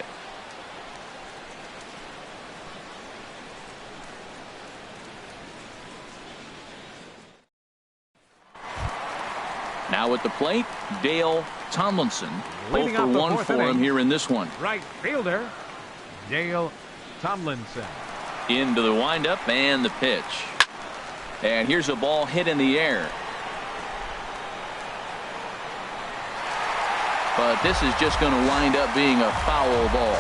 Now at the plate, Dale Tomlinson. 0 for 1 for him here in this one. Right fielder, Dale Tomlinson. Into the windup and the pitch. And here's a ball hit in the air. But this is just going to wind up being a foul ball.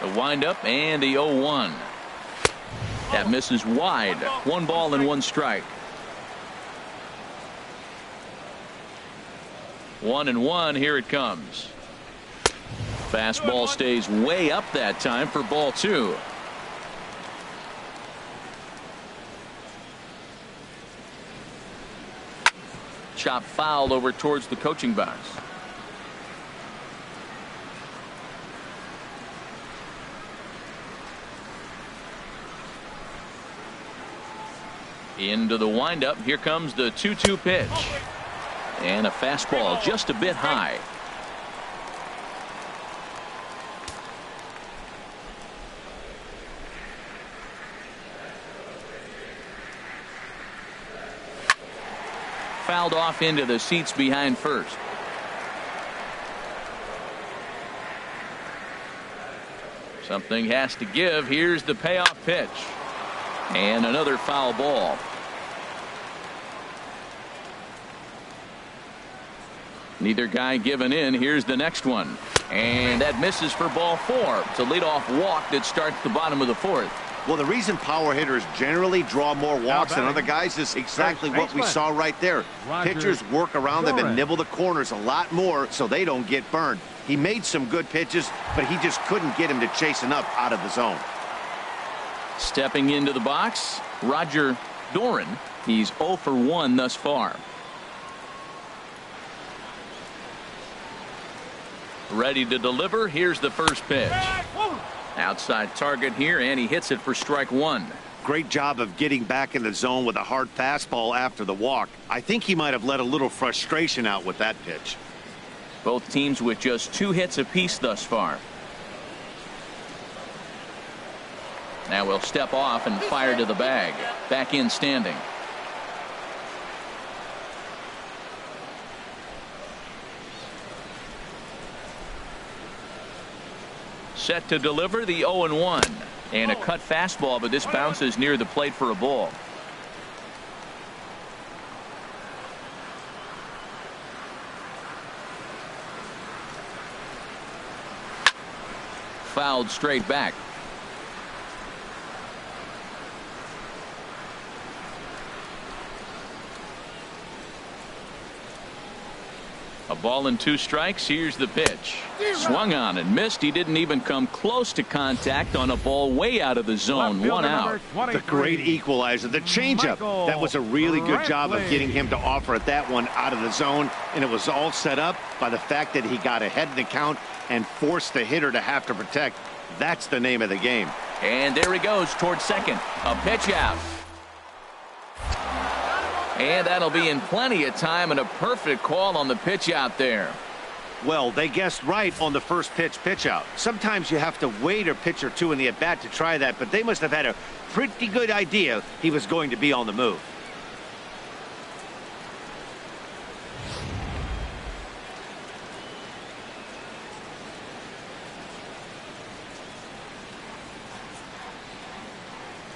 The windup and the 0-1. That misses wide. 1 ball and 1 strike. 1-1. Here it comes. Fastball stays way up that time for ball 2. Chop foul over towards the coaching box. Into the windup. Here comes the 2-2 pitch. And a fastball just a bit high. Fouled off into the seats behind first. Something has to give. Here's the payoff pitch. And another foul ball. Neither guy giving in. Here's the next one. And that misses for ball 4. It's a leadoff walk that starts the bottom of the 4th. Well, the reason power hitters generally draw more walks than other guys is exactly what we saw right there. Pitchers work around them and nibble the corners a lot more so they don't get burned. He made some good pitches, but he just couldn't get him to chase enough out of the zone. Stepping into the box, Roger Doran. He's 0 for 1 thus far. Ready to deliver. Here's the first pitch. Outside target here, and he hits it for strike 1. Great job of getting back in the zone with a hard fastball after the walk. I think he might have let a little frustration out with that pitch. Both teams with just 2 hits apiece thus far. Now we'll step off and fire to the bag. Back in standing. Set to deliver the 0-1. And a cut fastball, but this bounces near the plate for a ball. Fouled straight back. A ball and 2 strikes. Here's the pitch. Swung on and missed. He didn't even come close to contact on a ball way out of the zone. 1 out. The great equalizer, the changeup. That was a really good job of getting him to offer at that one out of the zone, and it was all set up by the fact that he got ahead in the count and forced the hitter to have to protect. That's the name of the game. And there he goes towards second. A pitch out. And that'll be in plenty of time, and a perfect call on the pitch out there. Well, they guessed right on the first pitch out. Sometimes you have to wait a pitch or two in the at-bat to try that, but they must have had a pretty good idea he was going to be on the move.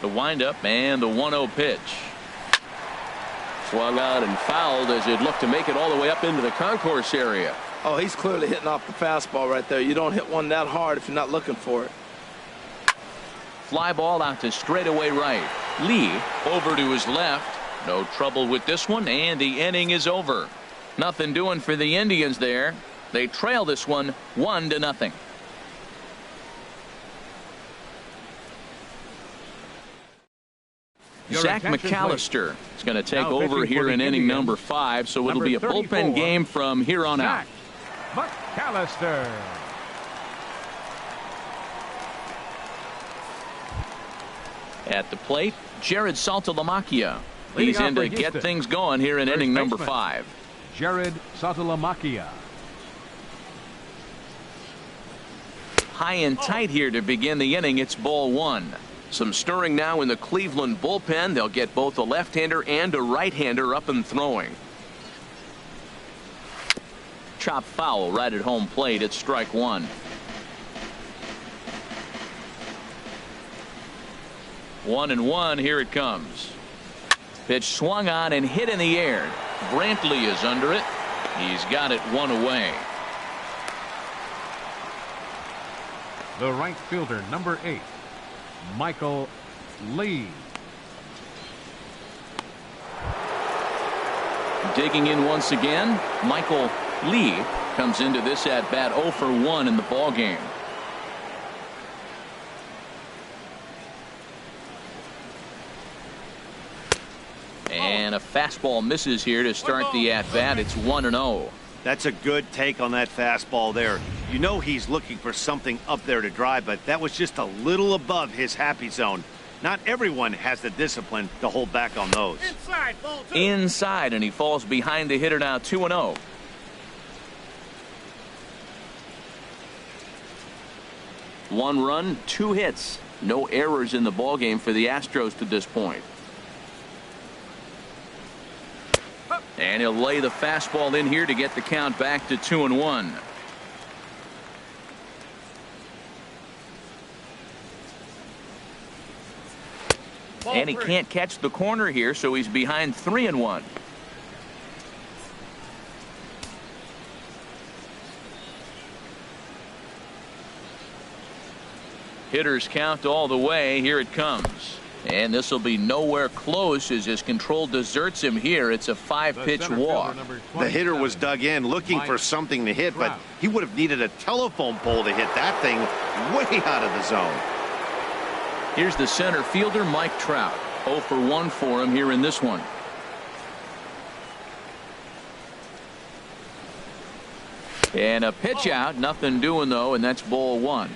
The windup and the 1-0 pitch. Swung on and fouled as it looked to make it all the way up into the concourse area. Oh, he's clearly hitting off the fastball right there. You don't hit one that hard if you're not looking for it. Fly ball out to straightaway right. Lee over to his left. No trouble with this one, and the inning is over. Nothing doing for the Indians there. They trail this one 1-0. Zach McAllister is going to take over here in inning number 5, so it'll be a bullpen game from here on out. McAllister. At the plate, Jared Saltalamacchia. He's in to get things going here in inning number 5. Jared Saltalamacchia. High and tight here to begin the inning. It's ball 1. Some stirring now in the Cleveland bullpen. They'll get both a left-hander and a right-hander up and throwing. Chop foul right at home plate. It's strike 1. 1-1. Here it comes. Pitch swung on and hit in the air. Brantley is under it. He's got it 1 away. The right fielder, number 8. Michael Lee. Digging in once again, Michael Lee comes into this at bat 0 for 1 in the ball game. And a fastball misses here to start the at bat. It's 1-0. That's a good take on that fastball there. You know he's looking for something up there to drive, but that was just a little above his happy zone. Not everyone has the discipline to hold back on those. Inside, and he falls behind the hitter now, 2-0. One run, 2 hits. No errors in the ballgame for the Astros to this point. And he'll lay the fastball in here to get the count back to 2-1. And he can't catch the corner here, so he's behind 3-1. Hitters count all the way. Here it comes. And this will be nowhere close as his control deserts him here. It's a 5-pitch walk. The hitter was dug in looking for something to hit, but he would have needed a telephone pole to hit that thing way out of the zone. Here's the center fielder, Mike Trout. 0 for 1 for him here in this one. And a pitch out. Nothing doing, though, and that's ball 1.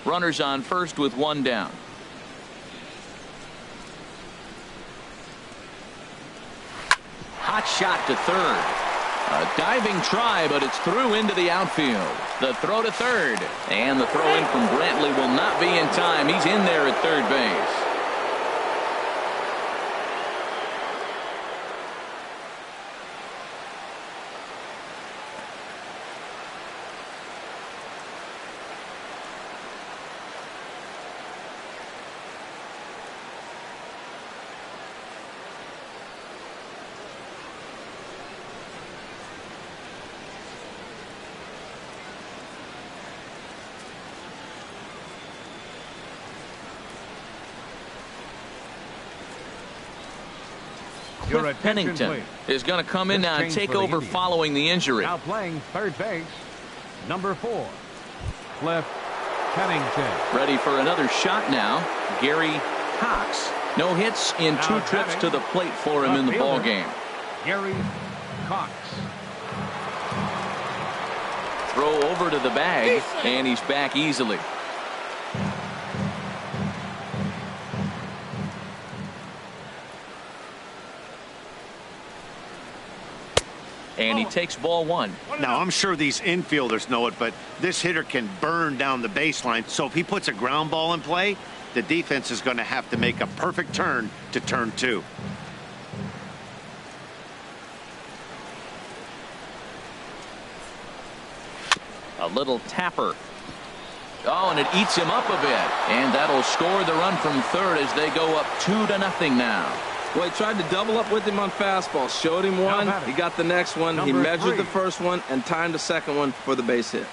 Runners on first with 1 down. Hot shot to third. A diving try, but it's through into the outfield. The throw to third. And the throw in from Brantley will not be in time. He's in there at third base. Cliff Pennington is going to come in now and take over following the injury. Now playing third base, number 4, Cliff Pennington. Ready for another shot now. Gary Cox. No hits in 2 trips to the plate for him in the ball game. Gary Cox. Throw over to the bag, and he's back easily. And he takes ball 1. Now, I'm sure these infielders know it, but this hitter can burn down the baseline. So if he puts a ground ball in play, the defense is going to have to make a perfect turn to turn 2. A little tapper. Oh, and it eats him up a bit. And that'll score the run from third as they go up 2-0 now. Well, he tried to double up with him on fastball. Showed him one. He got the next one. He measured the first one and timed the second one for the base hit.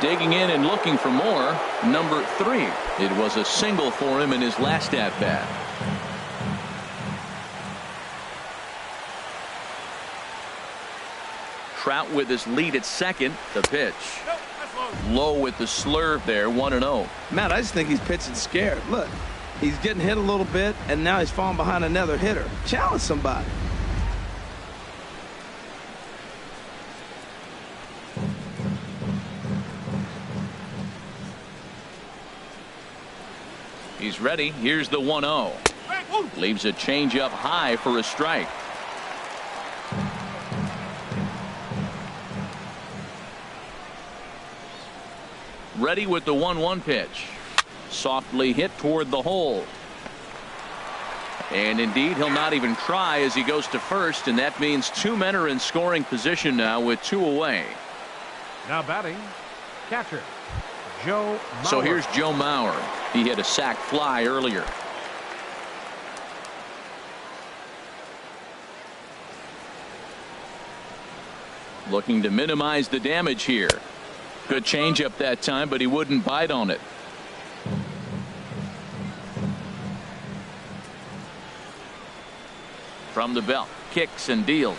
Digging in and looking for more. Number 3. It was a single for him in his last at-bat. Trout with his lead at second. The pitch. Low with the slurve there, 1-0. Matt, I just think he's pitching scared. Look, he's getting hit a little bit, and now he's falling behind another hitter. Challenge somebody. He's ready. Here's the 1-0. Leaves a changeup high for a strike. Ready with the 1-1 pitch. Softly hit toward the hole. And indeed, he'll not even try as he goes to first, and that means 2 men are in scoring position now with 2 away. Now batting, catcher Joe Mauer. So here's Joe Mauer. He hit a sac fly earlier. Looking to minimize the damage here. Good changeup that time, but he wouldn't bite on it. From the belt, kicks and deals.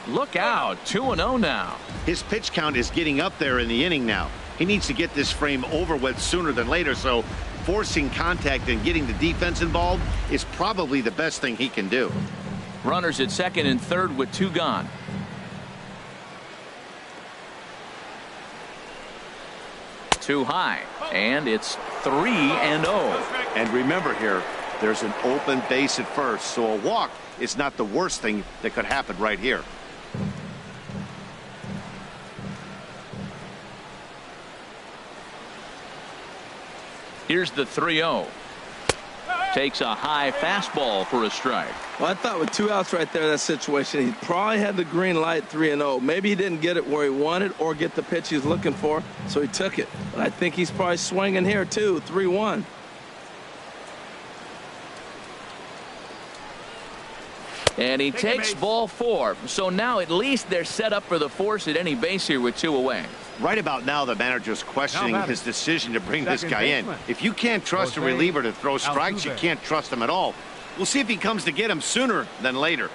Look out, 2-0 now. His pitch count is getting up there in the inning now. He needs to get this frame over with sooner than later, so forcing contact and getting the defense involved is probably the best thing he can do. Runners at second and third with 2 gone. Too high, and it's 3-0. And remember here, there's an open base at first, so a walk is not the worst thing that could happen right here. Here's the 3-0. Takes a high fastball for a strike. Well, I thought with 2 outs right there in that situation, he probably had the green light 3-0. Maybe he didn't get it where he wanted or get the pitch he's looking for, so he took it. But I think he's probably swinging here too, 3-1. And he takes ball 4. So now at least they're set up for the force at any base here with 2 away. Right about now, the manager's questioning his decision to bring this guy in. If you can't trust a reliever to throw strikes, you can't trust him at all. We'll see if he comes to get him sooner than later.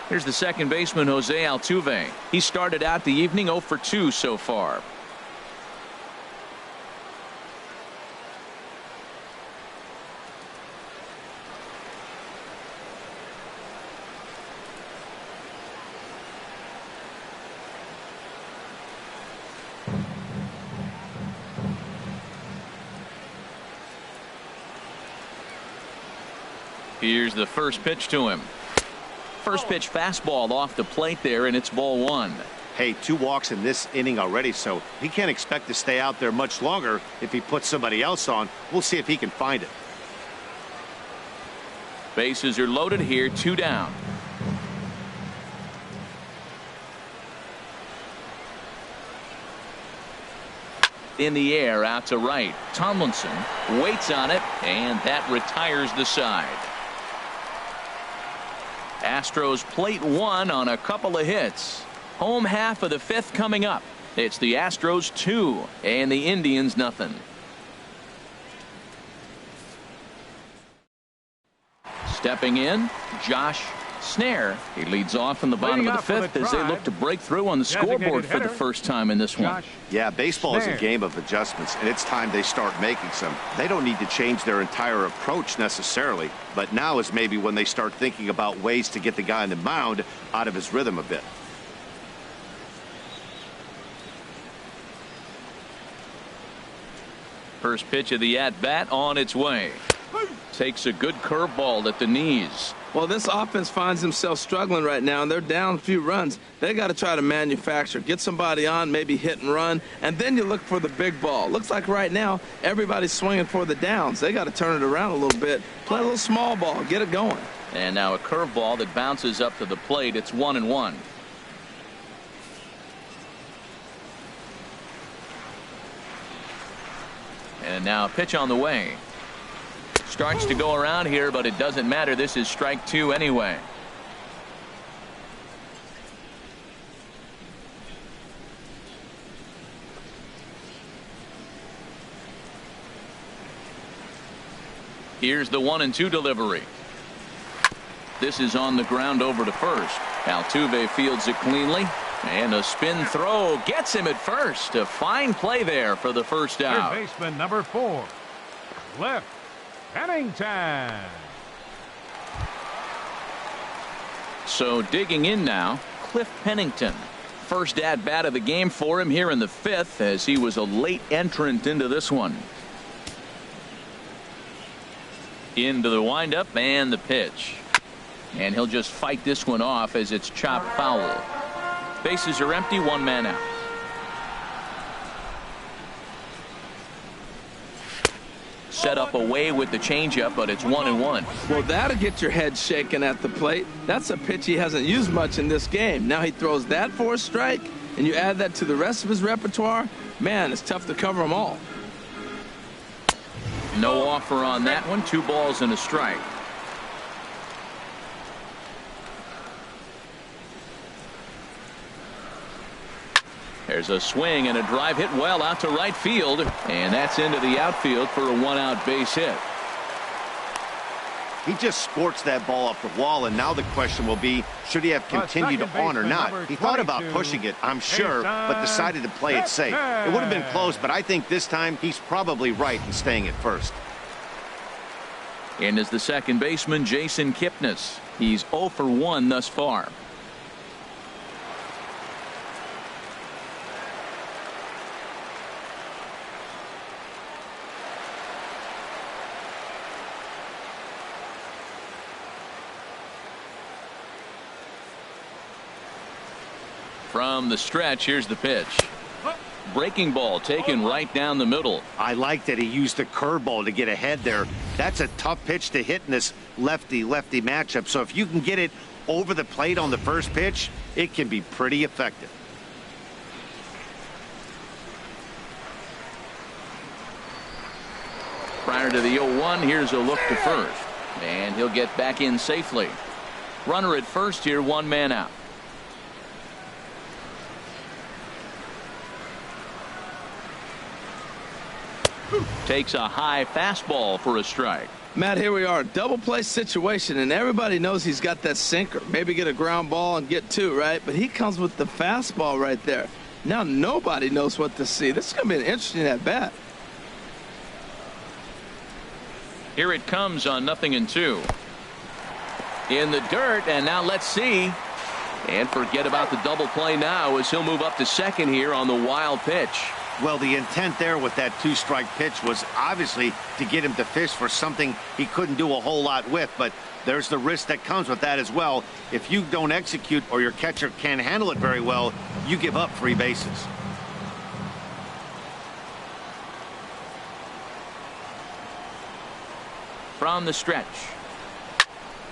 Here's the second baseman, Jose Altuve. He started out the evening 0 for 2 so far. Here's the first pitch to him. First pitch fastball off the plate there, and it's ball 1. Hey, 2 walks in this inning already, so he can't expect to stay out there much longer if he puts somebody else on. We'll see if he can find it. Bases are loaded here, 2 down. In the air, out to right. Tomlinson waits on it, and that retires the side. Astros plate 1 on a couple of hits. Home half of the 5th coming up. It's the Astros 2 and the Indians nothing. Stepping in, Josh Snare. He leads off in the bottom of the 5th as they look to break through on the scoreboard for the first time in this one. Yeah, baseball is a game of adjustments, and it's time they start making some. They don't need to change their entire approach necessarily, but now is maybe when they start thinking about ways to get the guy on the mound out of his rhythm a bit. First pitch of the at-bat on its way. Takes a good curveball at the knees. Well, this offense finds themselves struggling right now, and they're down a few runs. They got to try to manufacture, get somebody on, maybe hit and run, and then you look for the big ball. Looks like right now everybody's swinging for the downs. They got to turn it around a little bit, play a little small ball, get it going. And now a curveball that bounces up to the plate. It's 1-1. And now a pitch on the way. Starts to go around here, but it doesn't matter. This is strike 2 anyway. Here's the 1-2 delivery. This is on the ground over to first. Altuve fields it cleanly, and a spin throw gets him at first. A fine play there for the first out. Third baseman number 4, Cliff Pennington. So digging in now, Cliff Pennington. First at bat of the game for him here in the 5th, as he was a late entrant into this one. Into the windup and the pitch. And he'll just fight this one off as it's chopped foul. Bases are empty, 1 man out. Set up away with the changeup, but it's 1-1. Well, that'll get your head shaken at the plate. That's a pitch he hasn't used much in this game. Now he throws that for a strike, and you add that to the rest of his repertoire. Man, it's tough to cover them all. No offer on that one. 2 balls and a strike. There's a swing and a drive hit well out to right field, and that's into the outfield for a 1-out base hit. He just sports that ball up the wall, and now the question will be, should he have continued on or not? He thought about pushing it, I'm sure, but decided to play it safe. It would have been close, but I think this time he's probably right in staying at first. In is the second baseman, Jason Kipnis. He's 0 for 1 thus far. From the stretch, here's the pitch. Breaking ball taken right down the middle. I like that he used the curveball to get ahead there. That's a tough pitch to hit in this lefty-lefty matchup. So if you can get it over the plate on the first pitch, it can be pretty effective. Prior to the 0-1, here's a look to first. And he'll get back in safely. Runner at first here, 1 man out. Takes a high fastball for a strike. Matt, here we are, double play situation, and everybody knows he's got that sinker. Maybe get a ground ball and get 2, right? But he comes with the fastball right there. Now nobody knows what to see. This is going to be an interesting at bat. Here it comes on 0-2. In the dirt, and now let's see. And forget about the double play now as he'll move up to second here on the wild pitch. Well, the intent there with that 2-strike pitch was obviously to get him to fish for something he couldn't do a whole lot with, but there's the risk that comes with that as well. If you don't execute or your catcher can't handle it very well, you give up 3 bases. From the stretch.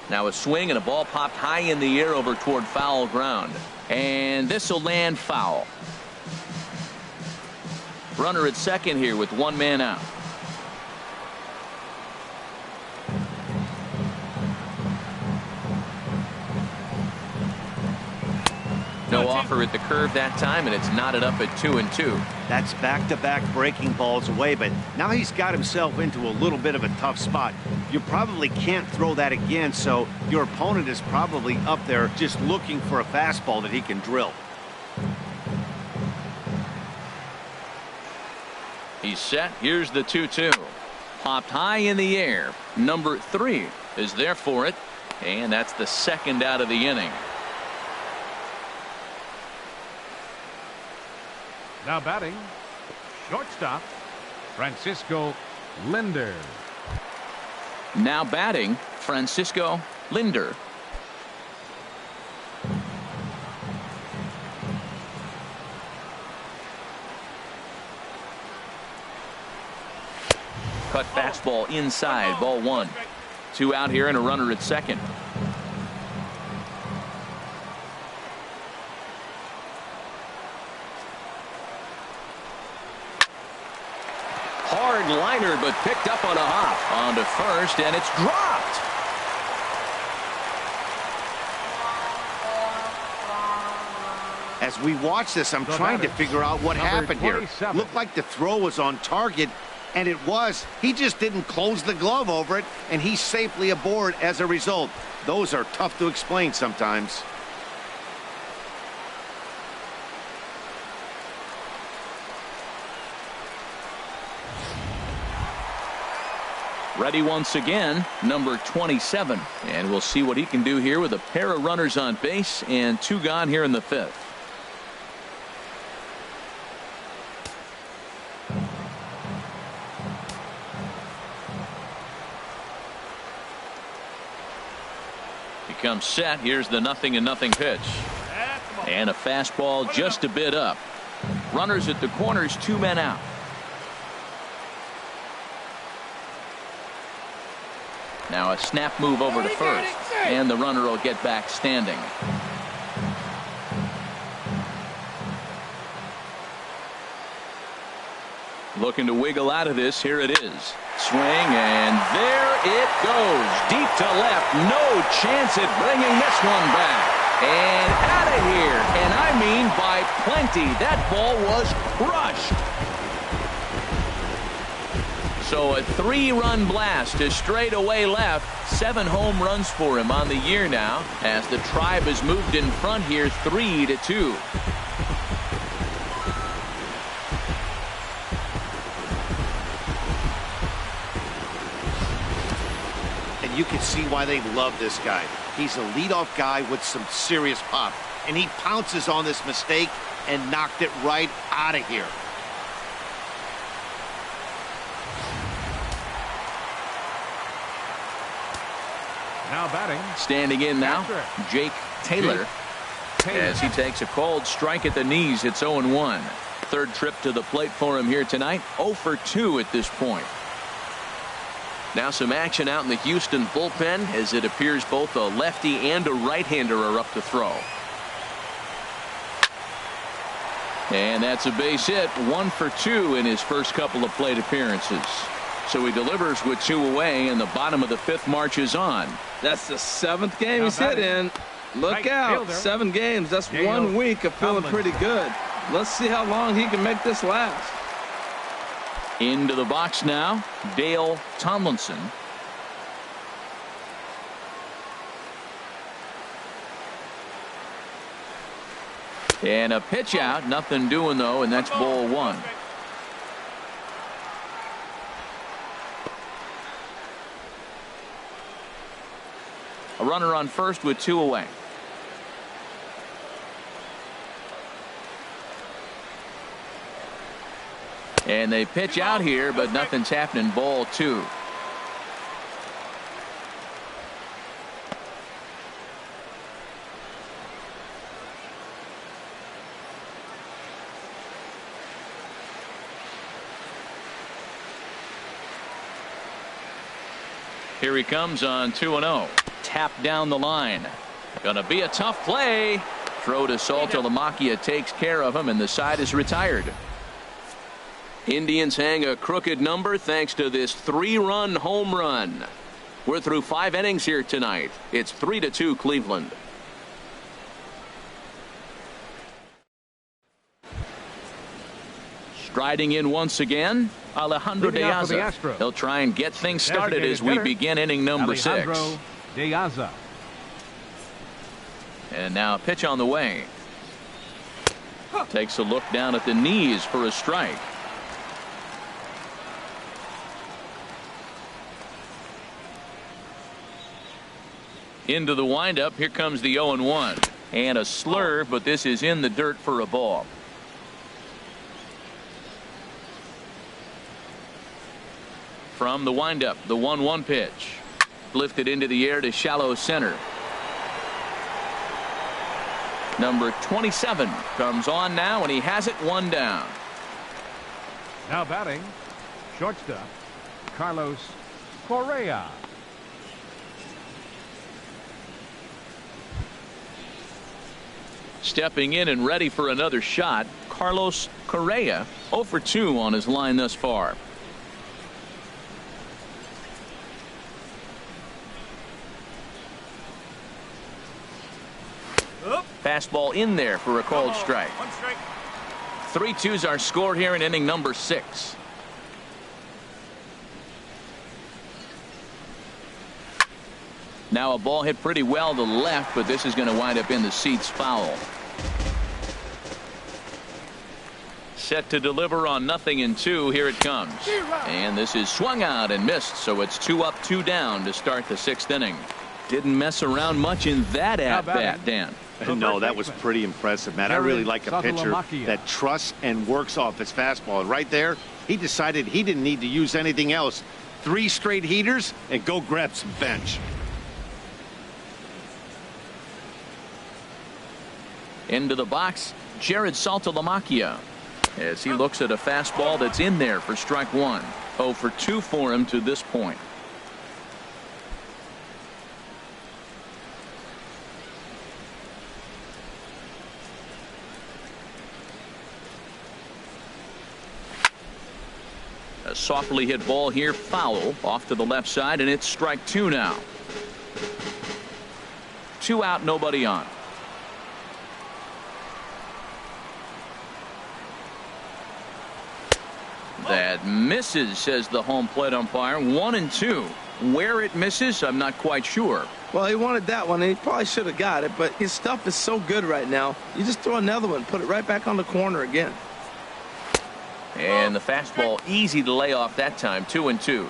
Now a swing and a ball popped high in the air over toward foul ground. And this will land foul. Runner at second here with 1 man out. No offer at the curve that time, and it's knotted up at 2-2. That's back-to-back breaking balls away, but now he's got himself into a little bit of a tough spot. You probably can't throw that again, so your opponent is probably up there just looking for a fastball that he can drill. He's set. Here's the 2-2. Popped high in the air. Number 3 is there for it. And that's the second out of the inning. Now batting, shortstop, Francisco Linder. Now batting, Francisco Linder. Cut fastball inside, ball 1. 2 out here and a runner at second. Hard liner, but picked up on a hop. On to first, and it's dropped. As we watch this, I'm trying to figure out what happened here. Looked like the throw was on target, and it was. He just didn't close the glove over it, and he's safely aboard as a result. Those are tough to explain sometimes. Ready once again, number 27. And we'll see what he can do here with a pair of runners on base and 2 gone here in the 5th. Becomes set. Here's the 0-0 pitch. And a fastball just a bit up. Runners at the corners, 2 men out. Now a snap move over to first, and the runner will get back standing. Looking to wiggle out of this. Here it is. Swing, and there it goes. Deep to left. No chance at bringing this one back. And out of here. And I mean by plenty. That ball was crushed. So a 3-run blast to straightaway left. 7 home runs for him on the year now, as the Tribe has moved in front here 3-2. You can see why they love this guy. He's a leadoff guy with some serious pop, and he pounces on this mistake and knocked it right out of here. Now batting. Standing in now, Jake Taylor. As he takes a cold strike at the knees. It's 0-1. Third trip to the plate for him here tonight. 0 for 2 at this point. Now some action out in the Houston bullpen, as it appears both a lefty and a right-hander are up to throw. And that's a base hit. 1 for 2 in his first couple of plate appearances. So he delivers with 2 away, and the bottom of the 5th marches on. That's the 7th game he's hit in. Look Right out. fielder. 7 games. That's Dale 1 week of feeling Tomlinson. pretty good. Let's see how long he can make this last. Into the box now, Dale Tomlinson. And a pitch out. Nothing doing, though, and that's ball 1. A runner on first with 2 away. And they pitch out here, but nothing's happening. Ball 2. Here he comes on 2-0. Tap down the line. Gonna be a tough play. Throw to Saltalamacchia takes care of him, and the side is retired. Indians hang a crooked number thanks to this 3-run home run. We're through 5 innings here tonight. It's 3-2 Cleveland. Striding in once again, Alejandro De Leading off for the Aza. Astros. He'll try and get things started as we Designated hitter, begin inning number 6. Alejandro De Aza. And now a pitch on the way. Takes a look down at the knees for a strike. Into the windup. Here comes the 0-1. And a slurve, but this is in the dirt for a ball. From the windup, the 1-1 pitch. Lifted into the air to shallow center. Number 27 comes on now, and he has it 1 down. Now batting, shortstop, Carlos Correa. Stepping in and ready for another shot, Carlos Correa. 0 for 2 on his line thus far. Fastball in there for a called strike. 3-2's our score here in inning number 6. Now a ball hit pretty well to left, but this is going to wind up in the seats foul. Set to deliver on 0-2. Here it comes. And this is swung out and missed, so it's 2 up, 2 down to start the 6th inning. Didn't mess around much in that at-bat, Dan. No, that was pretty impressive, Matt. I really like a pitcher that trusts and works off his fastball. And right there, he decided he didn't need to use anything else. 3 straight heaters and go grab some bench. Into the box, Jared Saltalamacchia, as he looks at a fastball that's in there for strike 1. 0 for 2 for him to this point. A softly hit ball here, foul, off to the left side, and it's strike 2 now. 2 out, nobody on. That misses, says the home plate umpire. 1-2. Where it misses, I'm not quite sure. Well, he wanted that one, and he probably should have got it, but his stuff is so good right now. You just throw another one, put it right back on the corner again. And the fastball easy to lay off that time. 2-2.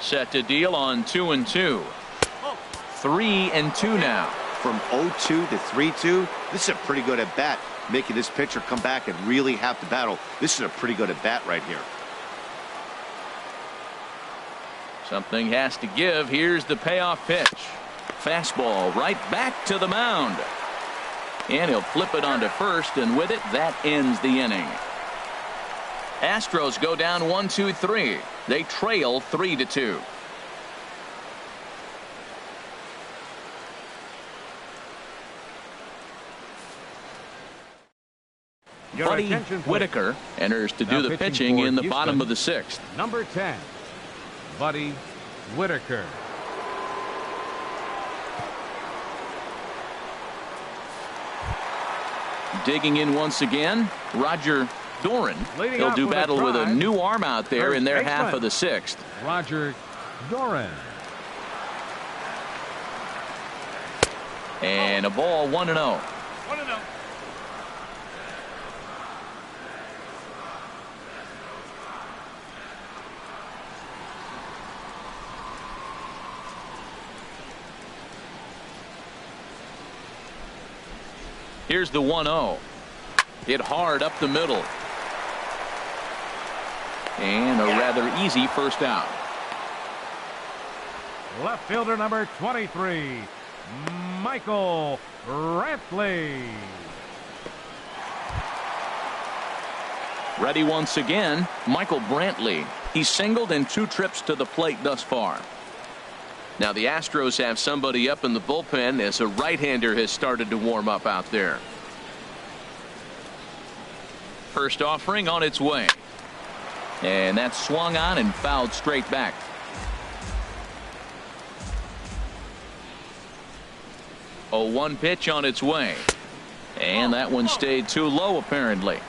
Set to deal on 2-2. 3-2 now. From 0-2 to 3-2, this is a pretty good at bat. Making this pitcher come back and really have to battle. This is a pretty good at bat right here. Something has to give. Here's the payoff pitch. Fastball right back to the mound. And he'll flip it onto first, and with it, that ends the inning. Astros go down 1-2-3. They trail 3-2. Buddy Whitaker enters to do the pitching in the bottom of the 6th. Number 10, Buddy Whitaker. Digging in once again, Roger Doran. He'll do battle with a new arm out there in their half of the 6th. Roger Doran. And a ball 1-0. 1-0. Here's the 1-0. Hit hard up the middle. And a rather easy first out. Left fielder number 23, Michael Brantley. Ready once again, Michael Brantley. He's singled in 2 trips to the plate thus far. Now the Astros have somebody up in the bullpen as a right-hander has started to warm up out there. First offering on its way. And that's swung on and fouled straight back. A 1 pitch on its way. And that one stayed too low apparently.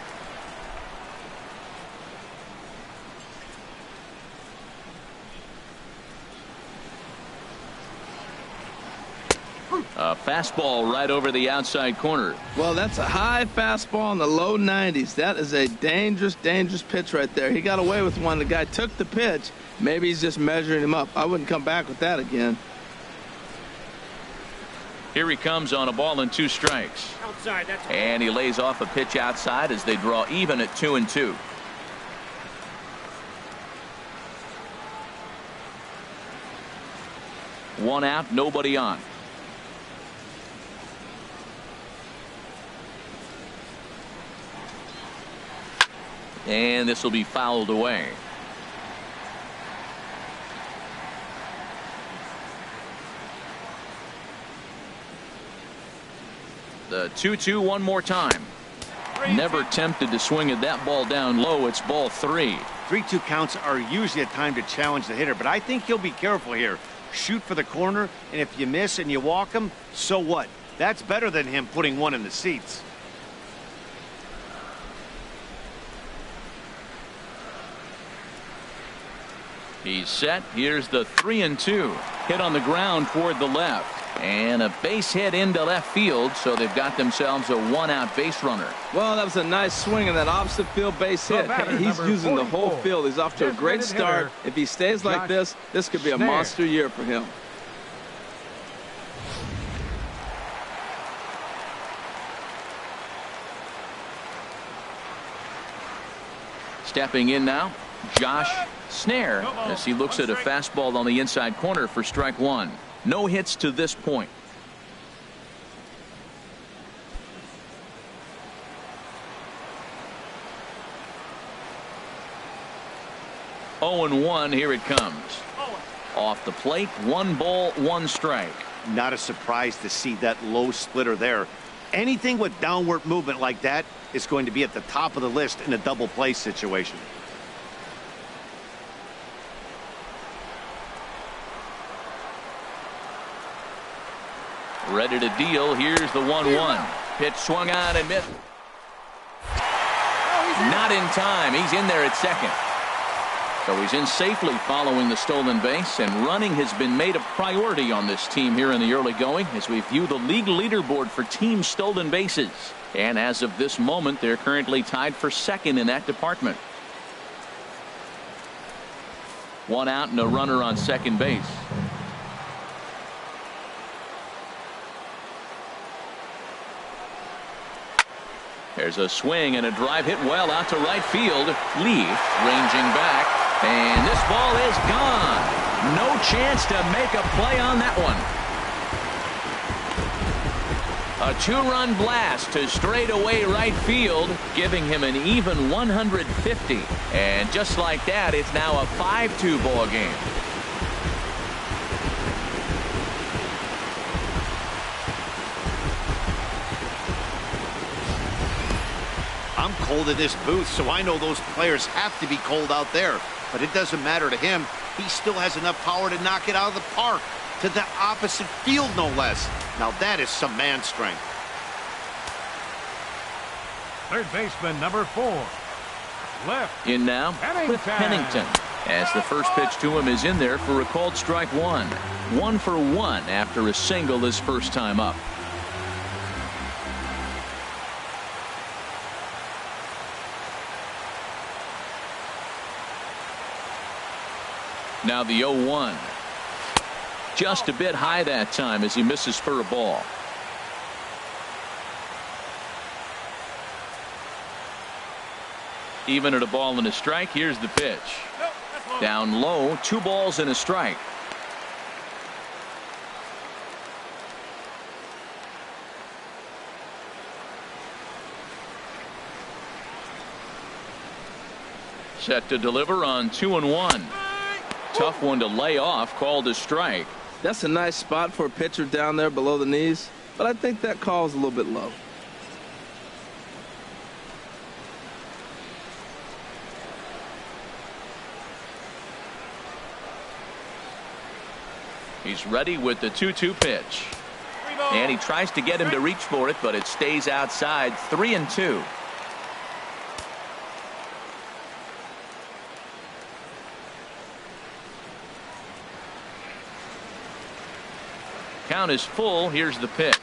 A fastball right over the outside corner. Well, that's a high fastball in the low 90s. That is a dangerous, dangerous pitch right there. He got away with one. The guy took the pitch. Maybe he's just measuring him up. I wouldn't come back with that again. Here he comes on a ball and 2 strikes. Outside, that's and he lays off a pitch outside as they draw even at 2-2. One out, nobody on. And this will be fouled away. The 2-2 one more time. Never tempted to swing at that ball down low. It's ball 3. 3-2 counts are usually a time to challenge the hitter, but I think he'll be careful here. Shoot for the corner, and if you miss and you walk him, so what? That's better than him putting one in the seats. He's set. Here's the 3-2. Hit on the ground toward the left. And a base hit into left field, so they've got themselves a 1-out base runner. Well, that was a nice swing in that opposite field base hit. He's using the whole field. He's off to a great start. If he stays like this could be a monster year for him. Stepping in now, Josh Snare, as he looks at a fastball on the inside corner for strike 1. No hits to this point. Oh and 1, here it comes. Off the plate, 1 ball, 1 strike. Not a surprise to see that low splitter there. Anything with downward movement like that is going to be at the top of the list in a double play situation. Ready to deal. Here's the 1-1. Pitch swung on and missed. Not in time. He's in there at second. So he's in safely following the stolen base, and running has been made a priority on this team here in the early going as we view the league leaderboard for team stolen bases. And as of this moment, they're currently tied for second in that department. One out and a runner on second base. There's a swing and a drive hit well out to right field. Lee ranging back, and this ball is gone. No chance to make a play on that one. A two-run blast to straightaway right field, giving him an even 150. And just like that, it's now a 5-2 ball game. I'm cold in this booth, so I know those players have to be cold out there. But it doesn't matter to him. He still has enough power to knock it out of the park. To the opposite field, no less. Now that is some man strength. Third baseman, number 4. Left. In now, Cliff Pennington. As the first pitch to him is in there for a called strike one. 1 for 1 after a single his first time up. Now the 0-1. Just a bit high that time as he misses for a ball. Even at a ball and a strike, here's the pitch. Down low, 2 balls and a strike. Set to deliver on 2-1. Tough one to lay off, called a strike. That's a nice spot for a pitcher down there below the knees, but I think that call is a little bit low. He's ready with the 2-2 pitch. And he tries to get him to reach for it, but it stays outside. 3-2. Count is full. Here's the pitch.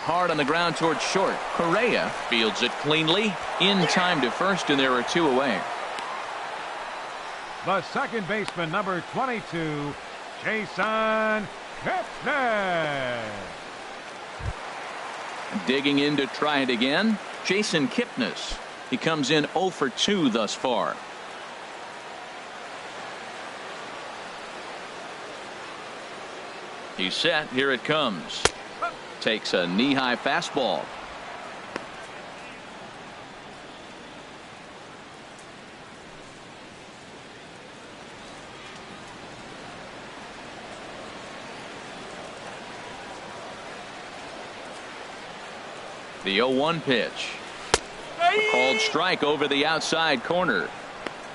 Hard on the ground towards short. Correa fields it cleanly. In time to first, and there are 2 away. The second baseman, number 22, Jason Kipnis. Digging in to try it again, Jason Kipnis. He comes in 0 for 2 thus far. He's set. Here it comes. Takes a knee-high fastball. The 0-1 pitch. A called strike over the outside corner.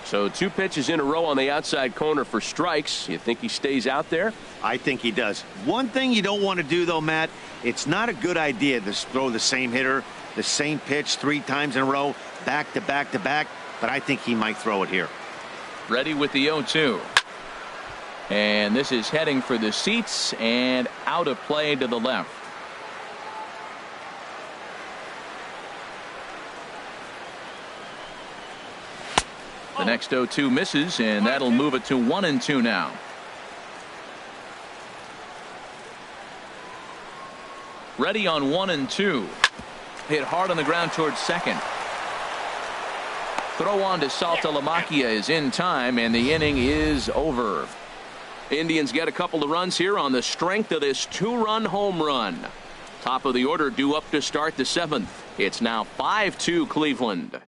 So 2 pitches in a row on the outside corner for strikes. You think he stays out there? I think he does. One thing you don't want to do, though, Matt, it's not a good idea to throw the same hitter, the same pitch 3 times in a row, back to back to back, but I think he might throw it here. Ready with the 0-2. And this is heading for the seats and out of play to the left. The next 0-2 misses, and that'll move it to 1-2 now. Ready on 1-2. Hit hard on the ground towards second. Throw on to Saltalamacchia is in time, and the inning is over. Indians get a couple of runs here on the strength of this 2-run home run. Top of the order due up to start the 7th. It's now 5-2 Cleveland.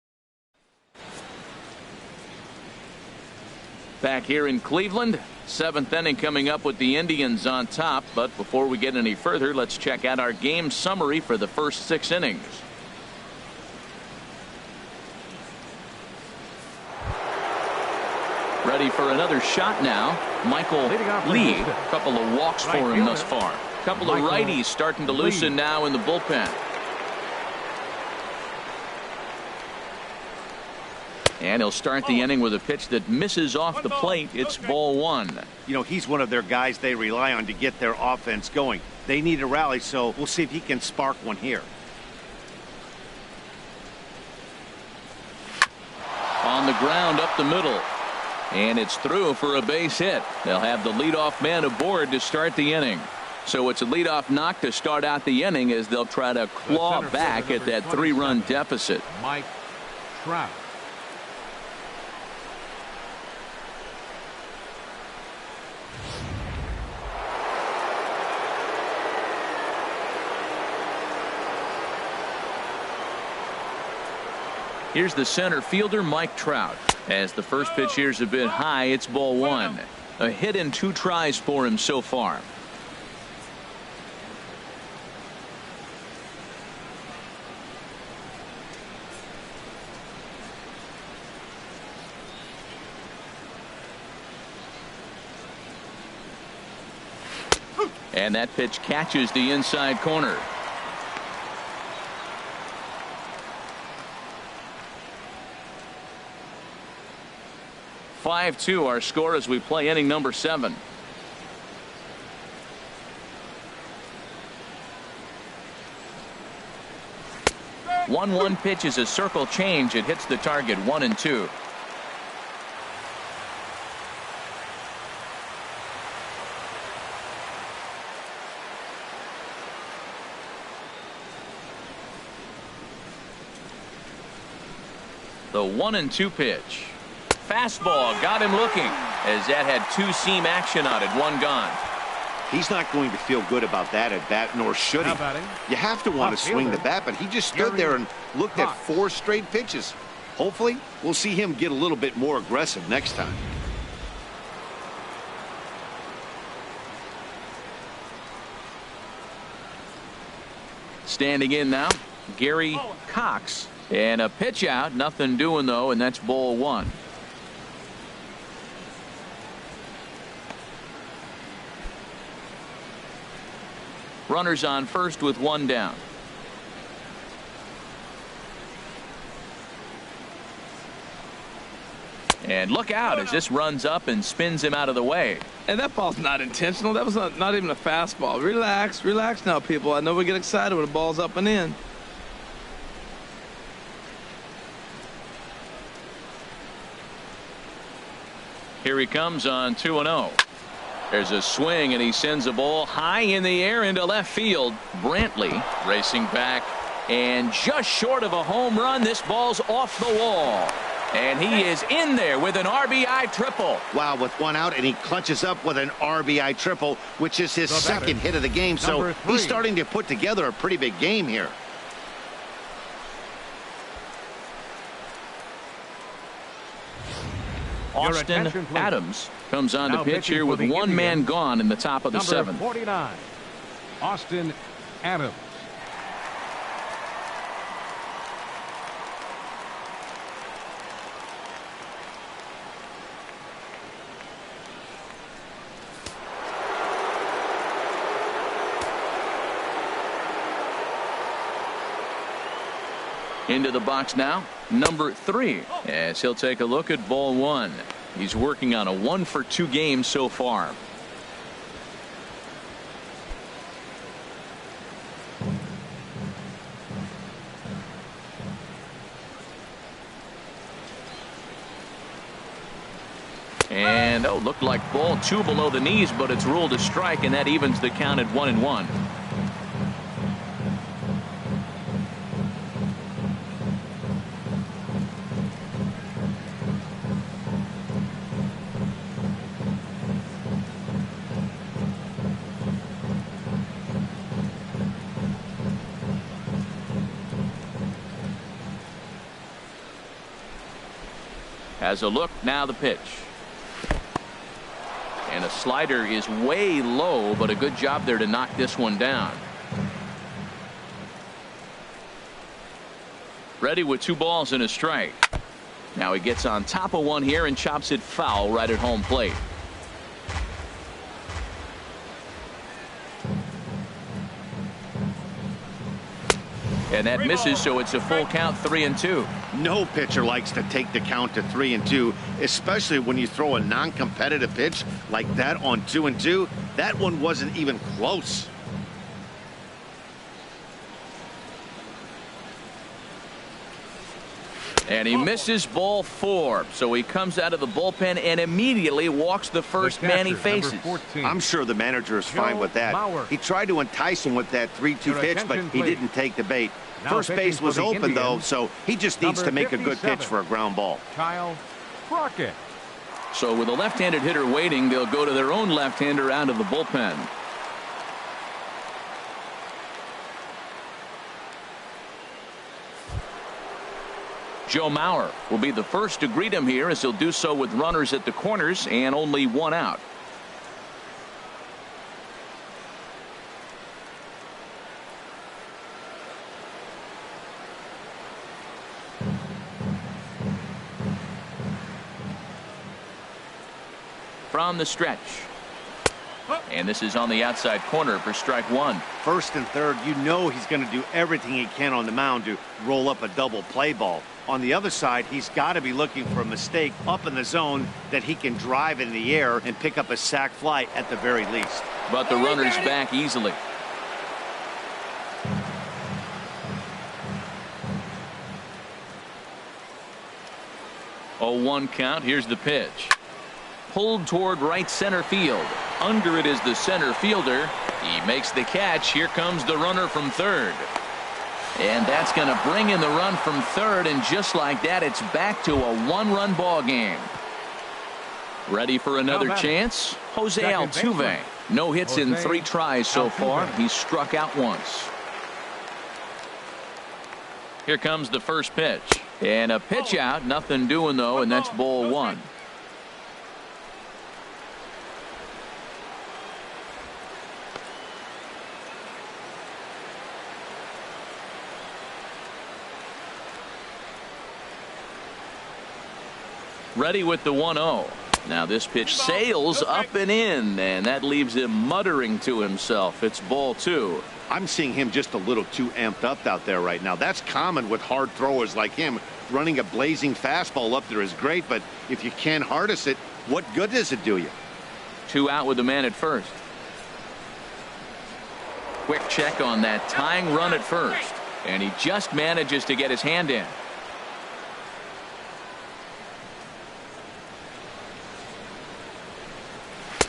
Back here in Cleveland, 7th inning coming up with the Indians on top. But before we get any further, let's check out our game summary for the first 6 innings. Ready for another shot now. Michael Lee. A couple of walks for him thus far. A couple of righties starting to loosen now in the bullpen. And he'll start the inning with a pitch that misses off the plate. It's ball 1. You know, he's one of their guys they rely on to get their offense going. They need a rally, so we'll see if he can spark one here. On the ground up the middle. And it's through for a base hit. They'll have the leadoff man aboard to start the inning. So it's a leadoff knock to start out the inning as they'll try to claw back at that 3-run deficit. Mike Trout. Here's the center fielder, Mike Trout. As the first pitch here's a bit high, it's ball 1. A hit in 2 tries for him so far. And that pitch catches the inside corner. (5-2) our score as we play inning number 7. One pitch is a circle change. It hits the target 1-2. The 1-2 pitch. Fastball got him looking as that had 2-seam action on it. 1 gone. He's not going to feel good about that at bat, nor should he. You have to want to swing the bat, but he just stood there and looked at 4 straight pitches. Hopefully, we'll see him get a little bit more aggressive next time. Standing in now, Gary Cox. And a pitch out. Nothing doing, though, and that's ball 1. Runners on first with 1 down. And look out as this runs up and spins him out of the way. And that ball's not intentional. That was not even a fastball. Relax, relax now, people. I know we get excited when the ball's up and in. Here he comes on 2-0. There's a swing and he sends a ball high in the air into left field. Brantley racing back and just short of a home run. This ball's off the wall. And he is in there with an RBI triple. Wow, with 1 out, and he clutches up with an RBI triple, which is his second hit of the game. So he's starting to put together a pretty big game here. Austin Adams comes on to pitch here with 1 man gone in the top of the 7th. 49, Austin Adams. Into the box now, number 3, as he'll take a look at ball 1. He's working on a 1-for-2 game so far. And looked like ball 2 below the knees, but it's ruled a strike, and that evens the count at 1-1. Has a look, now the pitch. And a slider is way low, but a good job there to knock this one down. Ready with 2 balls and a strike. Now he gets on top of one here and chops it foul right at home plate. And that misses, so it's a full count, 3-2. No pitcher likes to take the count to 3-2, especially when you throw a non-competitive pitch like that on 2-2. That one wasn't even close. And he misses ball 4. So he comes out of the bullpen and immediately walks the first man he faces. I'm sure the manager is fine with that. He tried to entice him with that 3-2 pitch, but he didn't take the bait. First base was open, though, so he just needs to make a good pitch for a ground ball. Kyle Crockett. So with a left-handed hitter waiting, they'll go to their own left-hander out of the bullpen. Joe Mauer will be the first to greet him here, as he'll do so with runners at the corners and only one out. From the stretch. And this is on the outside corner for strike 1. First and third, you know he's going to do everything he can on the mound to roll up a double play ball. On the other side, he's got to be looking for a mistake up in the zone that he can drive in the air and pick up a sac fly at the very least. But the runner's back easily. Oh, 1 count. Here's the pitch. Pulled toward right center field. Under it is the center fielder. He makes the catch. Here comes the runner from third. And that's going to bring in the run from third, and just like that, it's back to a 1-run ball game. Ready for another chance? Jose Altuve. No hits in 3 tries so far. He's struck out once. Here comes the first pitch. And a pitch out. Nothing doing, though, and that's ball 1. Ready with the 1-0. Now this pitch sails up and in, and that leaves him muttering to himself. It's ball 2. I'm seeing him just a little too amped up out there right now. That's common with hard throwers like him. Running a blazing fastball up there is great, but if you can't harness it, what good does it do you? 2 out with the man at first. Quick check on that tying run at first, and he just manages to get his hand in.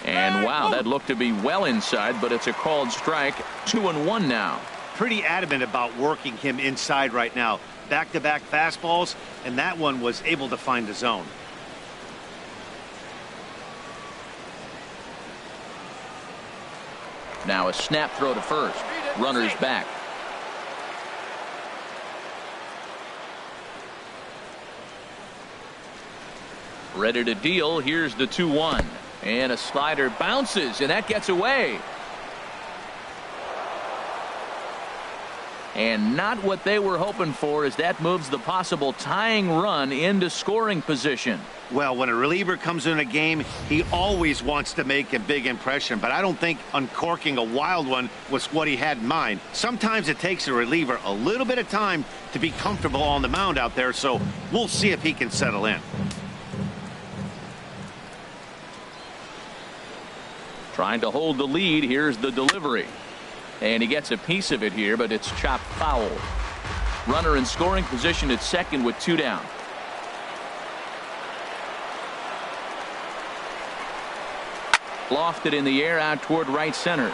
And wow, that looked to be well inside, but it's a called strike. 2-1 now. Pretty adamant about working him inside right now. Back-to-back fastballs, and that one was able to find the zone. Now a snap throw to first. Runner's back. Ready to deal. Here's the 2-1. And a slider bounces, and that gets away. And not what they were hoping for, as that moves the possible tying run into scoring position. Well, when a reliever comes in a game, he always wants to make a big impression, but I don't think uncorking a wild one was what he had in mind. Sometimes it takes a reliever a little bit of time to be comfortable on the mound out there, so we'll see if he can settle in. Trying to hold the lead. Here's the delivery. And he gets a piece of it here, but it's chopped foul. Runner in scoring position at second with 2 down. Lofted in the air out toward right center.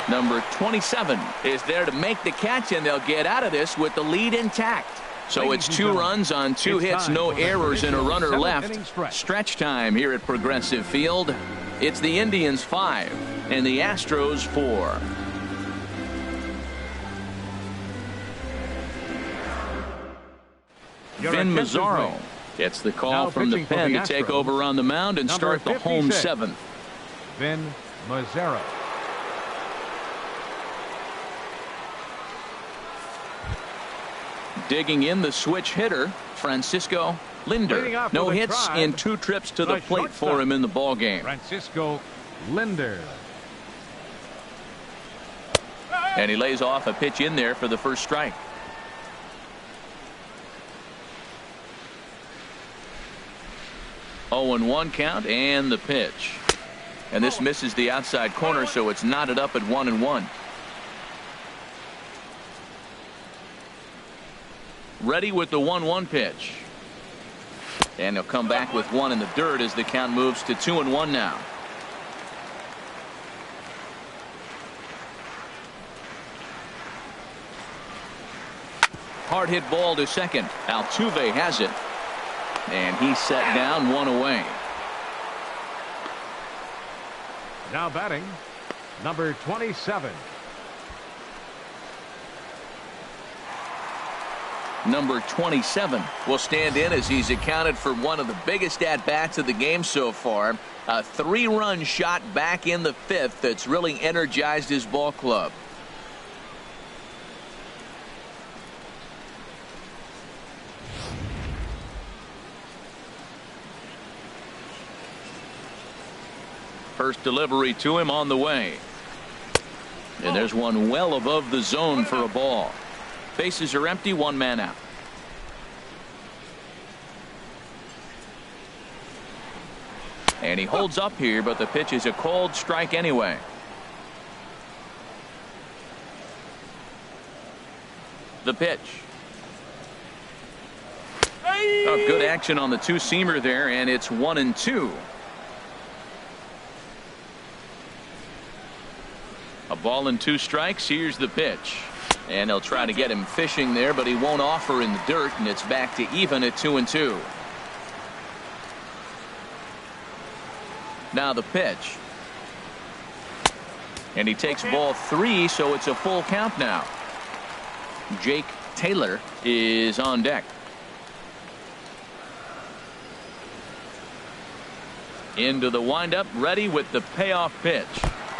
Number 27 is there to make the catch, and they'll get out of this with the lead intact. So it's 2 runs on 2 hits, no errors, and a runner left. Stretch time here at Progressive Field. It's the Indians 5 and the Astros 4. Vin Mazzaro gets the call from the pen to take over on the mound and start the home 7th. Vin Mazzaro. Digging in the switch hitter, Francisco Linder. No hits in 2 trips to the plate for him in the ball game. Francisco Linder. And he lays off a pitch in there for the first strike. Oh, 1 count, and the pitch. And this misses the outside corner, so it's knotted up at 1-1. ready with the 1-1 pitch. And he'll come back with one in the dirt as the count moves to 2-1 now. Hard hit ball to second. Altuve has it. And he's set down, one away. Now batting, number 27. Number 27 will stand in as he's accounted for one of the biggest at-bats of the game so far. A 3-run shot back in the 5th that's really energized his ball club. First delivery to him on the way. And there's one well above the zone for a ball. Bases are empty, 1 man out. And he holds up here, but the pitch is a called strike anyway. The pitch. Oh, good action on the two-seamer there, and it's 1-2. A ball and 2 strikes. Here's the pitch. And they'll try to get him fishing there, but he won't offer in the dirt, and it's back to even at 2-2. Now the pitch. And he takes ball 3, so it's a full count now. Jake Taylor is on deck. Into the windup, ready with the payoff pitch.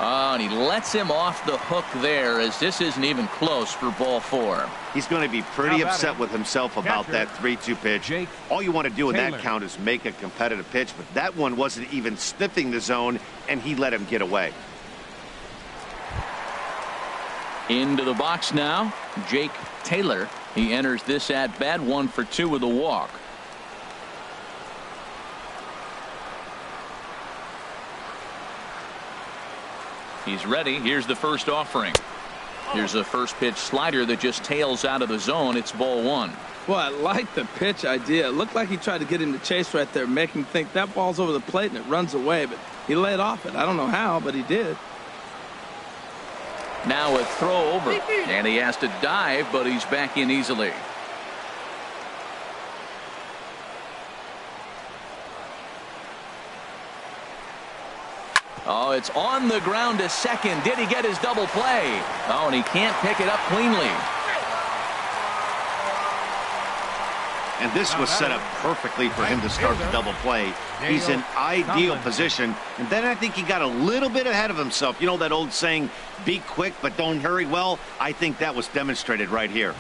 Oh, and he lets him off the hook there as this isn't even close for ball 4. He's going to be pretty upset with himself about that 3-2 pitch. All you want to do in that count is make a competitive pitch, but that one wasn't even sniffing the zone, and he let him get away. Into the box now, Jake Taylor. He enters this at bat 1 for 2 with a walk. He's ready. Here's the first offering. Here's a first pitch slider that just tails out of the zone. It's ball 1. Well, I like the pitch idea. It looked like he tried to get him to chase right there, make him think that ball's over the plate and it runs away, but he laid off it. I don't know how, but he did. Now a throw over, and he has to dive, but he's back in easily. Oh, it's on the ground to second. Did he get his double play? Oh, and he can't pick it up cleanly. And this was set up perfectly for him to start the double play. He's in ideal position. And then I think he got a little bit ahead of himself. You know that old saying, be quick but don't hurry? Well, I think that was demonstrated right here.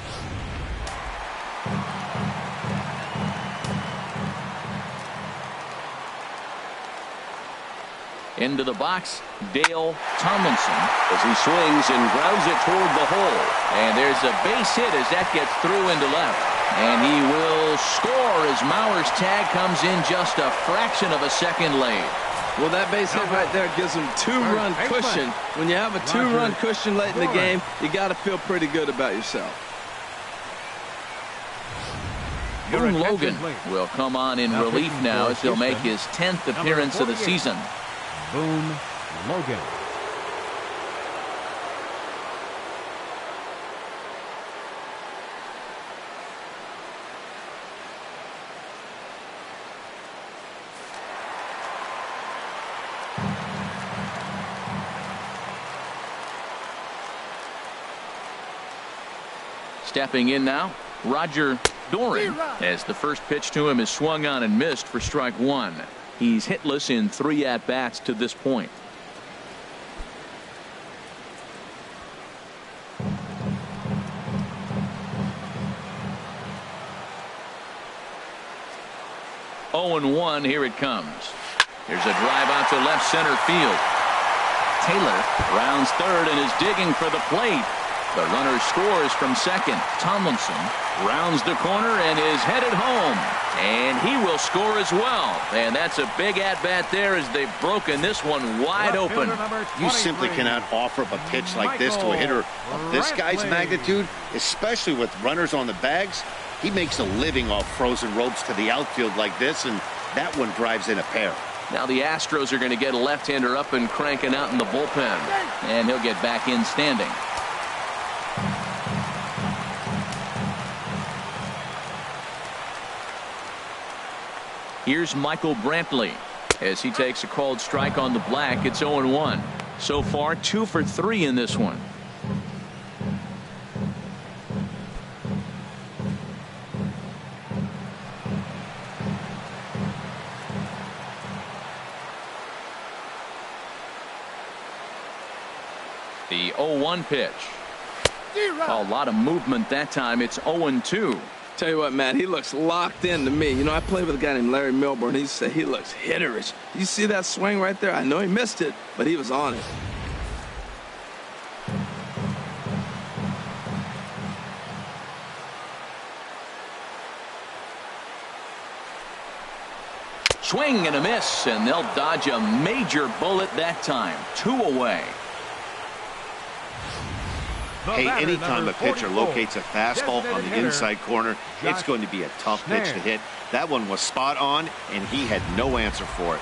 Into the box, Dale Tomlinson as he swings and grounds it toward the hole. And there's a base hit as that gets through into left. And he will score as Mauer's tag comes in just a fraction of a second late. Well, that base hit right there gives him 2-run cushion. When you have a 2-run cushion late in the game, you got to feel pretty good about yourself. Boone Logan will come on in relief now as he'll make his 10th appearance of the season. Boone Logan. Stepping in now, Roger Doran, as the first pitch to him is swung on and missed for strike 1. He's hitless in 3 at-bats to this point. Oh and 1, here it comes. Here's a drive out to left center field. Taylor rounds third and is digging for the plate. The runner scores from second. Tomlinson rounds the corner and is headed home. And he will score as well. And that's a big at-bat there as they've broken this one wide open. You simply cannot offer up a pitch like this to a hitter of this guy's magnitude, especially with runners on the bags. He makes a living off frozen ropes to the outfield like this, and that one drives in a pair. Now the Astros are going to get a left-hander up and cranking out in the bullpen. And he'll get back in standing. Here's Michael Brantley. As he takes a called strike on the black, it's 0-1. So far, 2 for 3 in this one. The 0-1 pitch. A lot of movement that time. It's 0-2. Tell you what, Matt, he looks locked in to me. You know, I played with a guy named Larry Milburn. He said he looks hitterish. You see that swing right there? I know he missed it, but he was on it. Swing and a miss, and they'll dodge a major bullet that time. 2 away. Hey, anytime a pitcher locates a fastball on the inside corner, it's going to be a tough pitch to hit. That one was spot on, and he had no answer for it.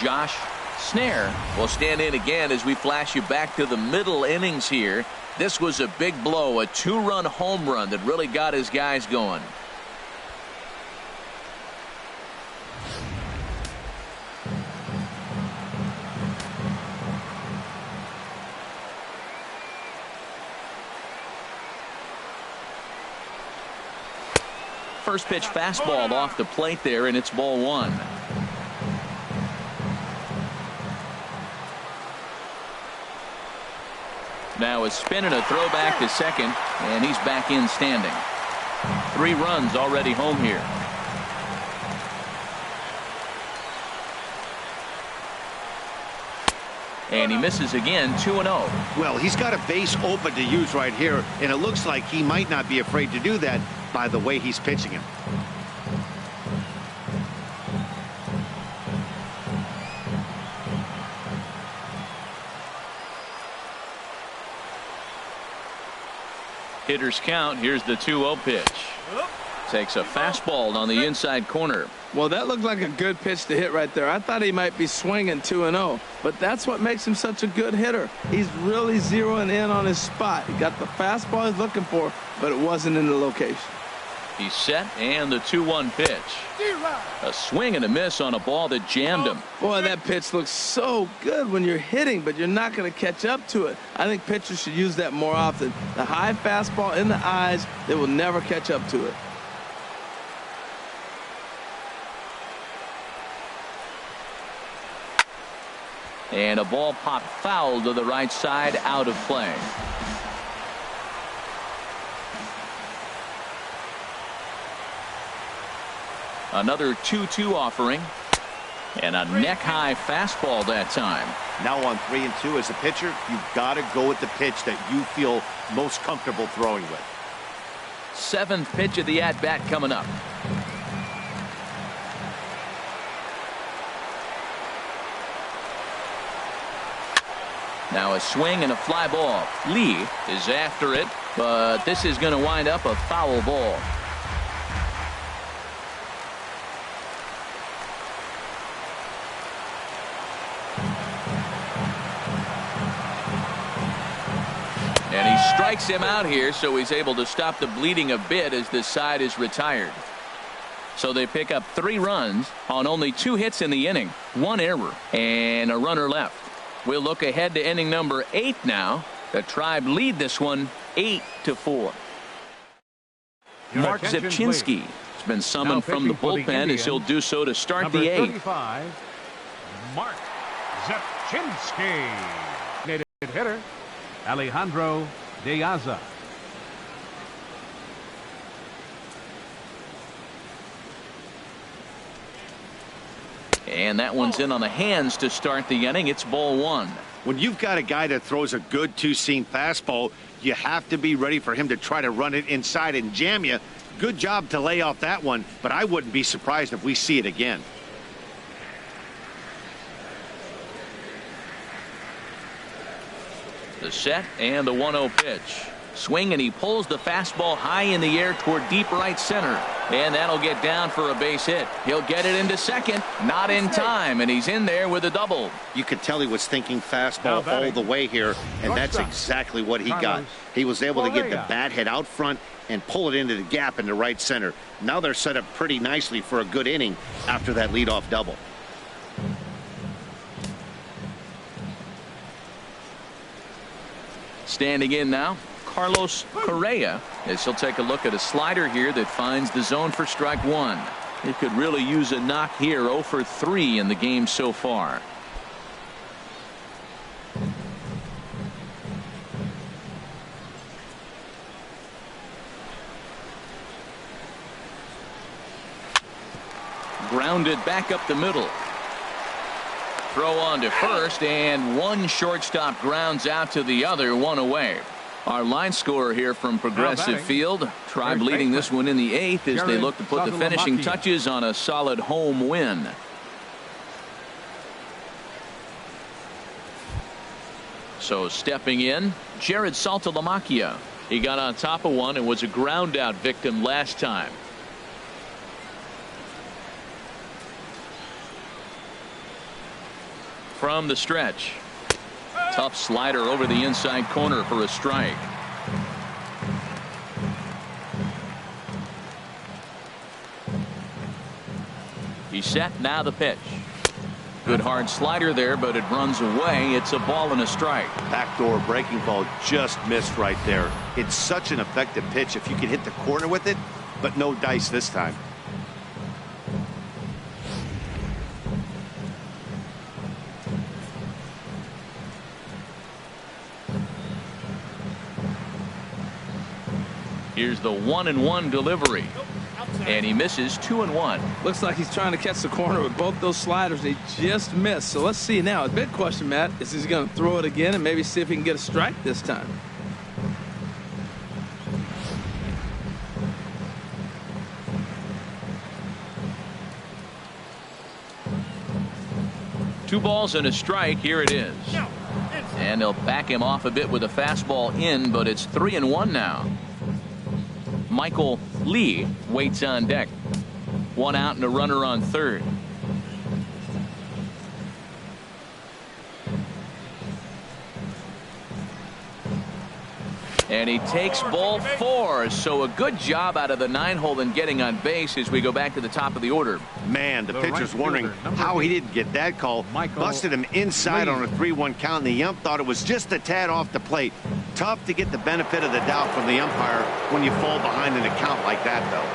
Josh Snare will stand in again as we flash you back to the middle innings here. This was a big blow, a 2-run home run that really got his guys going. First pitch fastball off the plate there, and it's ball 1. Now a spin and a throw back to second, and he's back in standing. 3 runs already home here. And he misses again, 2-0. Well, he's got a base open to use right here, and it looks like he might not be afraid to do that by the way he's pitching him. Hitters count. Here's the 2-0 pitch. Takes a fastball on the inside corner. Well, that looked like a good pitch to hit right there. I thought he might be swinging 2-0, but that's what makes him such a good hitter. He's really zeroing in on his spot. He got the fastball he's looking for, but it wasn't in the location. He's set, and the 2-1 pitch. A swing and a miss on a ball that jammed him. Boy, that pitch looks so good when you're hitting, but you're not going to catch up to it. I think pitchers should use that more often. The high fastball in the eyes, they will never catch up to it. And a ball popped foul to the right side, out of play. Another 2-2 offering. And a neck-high fastball that time. Now on 3-2 as a pitcher, you've got to go with the pitch that you feel most comfortable throwing with. 7th pitch of the at-bat coming up. Now a swing and a fly ball. Lee is after it, but this is going to wind up a foul ball. And he strikes him out here, so he's able to stop the bleeding a bit as this side is retired. So they pick up 3 runs on only 2 hits in the inning, 1 error, and a runner left. We'll look ahead to inning number 8 now. The Tribe lead this one 8-4. Mark Zepchinski has been summoned from the bullpen as he'll do so to start the 8th. 35, Mark Zepchinski. Native hitter Alejandro De Aza. And that one's in on the hands to start the inning. It's ball 1. When you've got a guy that throws a good two-seam fastball, you have to be ready for him to try to run it inside and jam you. Good job to lay off that one, but I wouldn't be surprised if we see it again. The set and the 1-0 pitch. Swing, and he pulls the fastball high in the air toward deep right center. And that'll get down for a base hit. He'll get it into second. Not in time, and he's in there with a double. You could tell he was thinking fastball all the way here, and that's exactly what he got. He was able to get the bat head out front and pull it into the gap into right center. Now they're set up pretty nicely for a good inning after that leadoff double. Standing in now, Carlos Correa, as he'll take a look at a slider here that finds the zone for strike one. He could really use a knock here. 0 for 3 in the game so far. Grounded back up the middle. Throw on to first, and one shortstop grounds out to the other, one away. Our line scorer here from Progressive Field. Tribe leading this one in the 8th as they look to put the finishing touches on a solid home win. So stepping in, Jared Saltalamacchia. He got on top of one and was a ground out victim last time. From the stretch. Tough slider over the inside corner for a strike. He's set, now the pitch. Good hard slider there, but it runs away. It's a ball and a strike. Backdoor breaking ball just missed right there. It's such an effective pitch if you can hit the corner with it, but no dice this time. Here's the 1-1 delivery. And he misses 2-1. Looks like he's trying to catch the corner with both those sliders. He just missed. So let's see now. The big question, Matt, is he's going to throw it again and maybe see if he can get a strike this time. Two balls and a strike. Here it is. And they'll back him off a bit with a fastball in, but it's 3-1 now. Michael Lee waits on deck. One out and a runner on third. And he takes ball 4. So a good job out of the 9-hole in getting on base as we go back to the top of the order. Man, the pitcher's wondering how he didn't get that call. Busted him inside on a 3-1 count, and the ump thought it was just a tad off the plate. Tough to get the benefit of the doubt from the umpire when you fall behind in a count like that, though.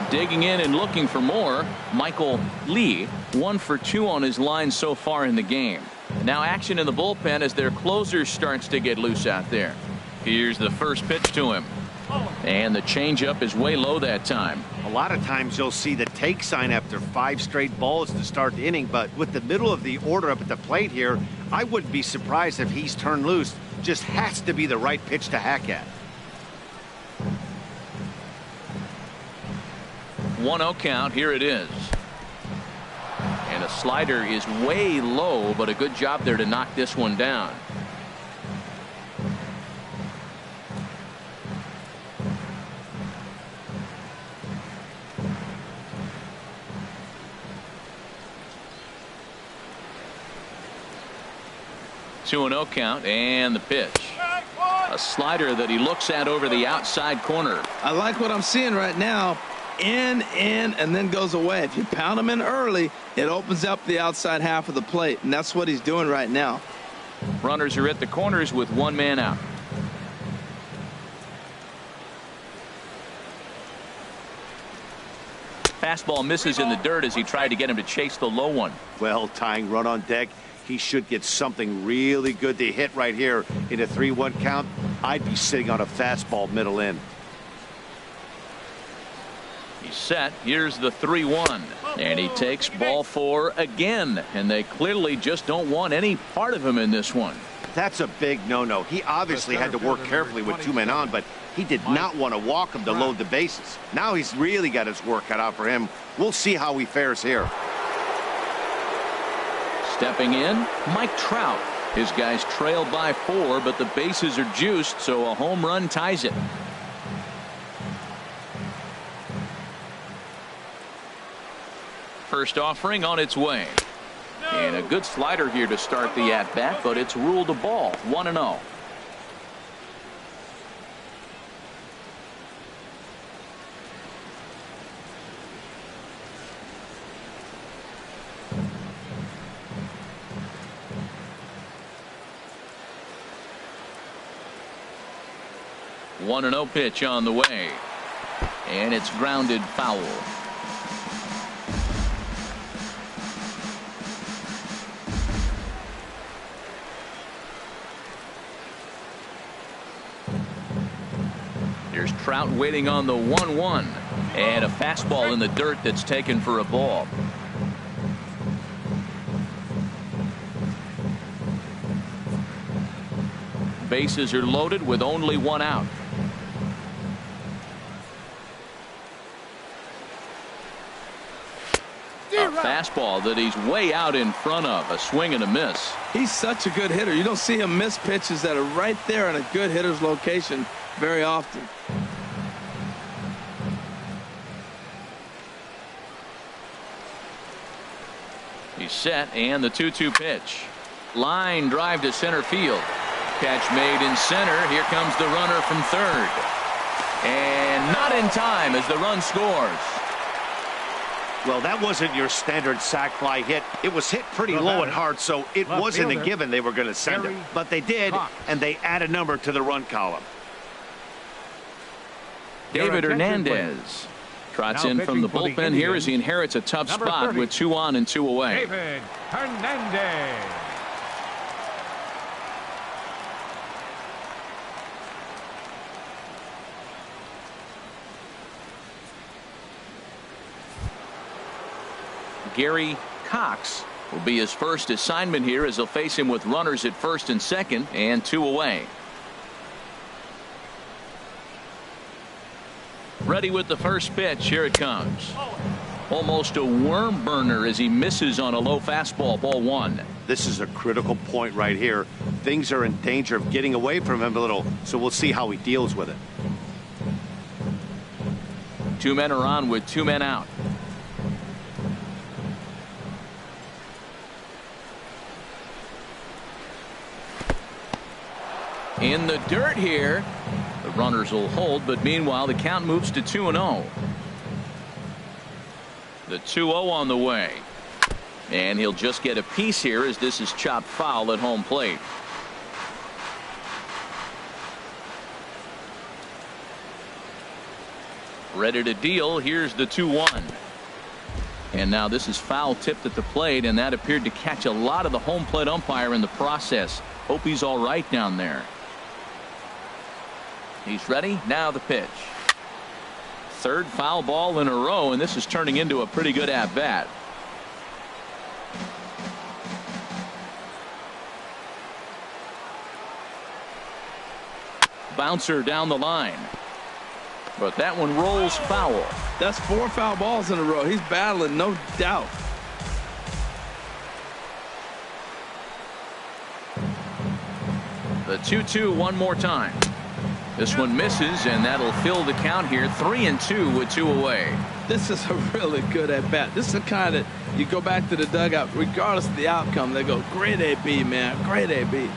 Digging in and looking for more, Michael Lee, 1 for 2 on his line so far in the game. Now action in the bullpen as their closer starts to get loose out there. Here's the first pitch to him. And the changeup is way low that time. A lot of times you'll see the take sign after 5 straight balls to start the inning, but with the middle of the order up at the plate here, I wouldn't be surprised if he's turned loose. Just has to be the right pitch to hack at. 1-0 count. Here it is. And a slider is way low, but a good job there to knock this one down. Two and 0 count, and the pitch. A slider that he looks at over the outside corner. I like what I'm seeing right now. In, and then goes away. If you pound him in early, it opens up the outside half of the plate, and that's what he's doing right now. Runners are at the corners with one man out. Fastball misses in the dirt as he tried to get him to chase the low one. Well, tying run on deck. He should get something really good to hit right here in a 3-1 count. I'd be sitting on a fastball middle in. He's set. Here's the 3-1. And he takes ball 4 again. And they clearly just don't want any part of him in this one. That's a big no-no. He obviously had to work carefully with 2 men on, but he did not want to walk him to load the bases. Now he's really got his work cut out for him. We'll see how he fares here. Stepping in, Mike Trout. His guys trail by 4, but the bases are juiced, so a home run ties it. First offering on its way. And a good slider here to start the at-bat, but it's ruled a ball. 1-0. One and 0 pitch on the way, and it's grounded foul. Here's Trout waiting on the 1-1, and a fastball in the dirt that's taken for a ball. Bases are loaded with only 1 out. A fastball that he's way out in front of. A swing and a miss. He's such a good hitter. You don't see him miss pitches that are right there in a good hitter's location very often. He's set, and the 2-2 pitch. Line drive to center field. Catch made in center. Here comes the runner from third. And not in time as the run scores. Well, that wasn't your standard sac fly hit. It was hit pretty low and hard, so it wasn't a given they were going to send it. But they did, and they add a number to the run column. David Hernandez trots in from the bullpen here as he inherits a tough spot with 2 on and 2 away. David Hernandez. Gary Cox will be his first assignment here as they'll face him with runners at first and second and 2 away. Ready with the first pitch. Here it comes. Almost a worm burner as he misses on a low fastball. Ball 1. This is a critical point right here. Things are in danger of getting away from him a little, so we'll see how he deals with it. 2 men are on with 2 men out. In the dirt here. The runners will hold, but meanwhile the count moves to 2-0. The 2-0 on the way. And he'll just get a piece here as this is chopped foul at home plate. Ready to deal. Here's the 2-1. And now this is foul tipped at the plate, and that appeared to catch a lot of the home plate umpire in the process. Hope he's all right down there. He's ready. Now the pitch. Third foul ball in a row, and this is turning into a pretty good at-bat. Bouncer down the line. But that one rolls foul. That's 4 foul balls in a row. He's battling, no doubt. The 2-2 one more time. This one misses, and that'll fill the count here. 3-2 with 2 away. This is a really good at-bat. This is the kind that you go back to the dugout, regardless of the outcome, they go, great AB, man, great AB.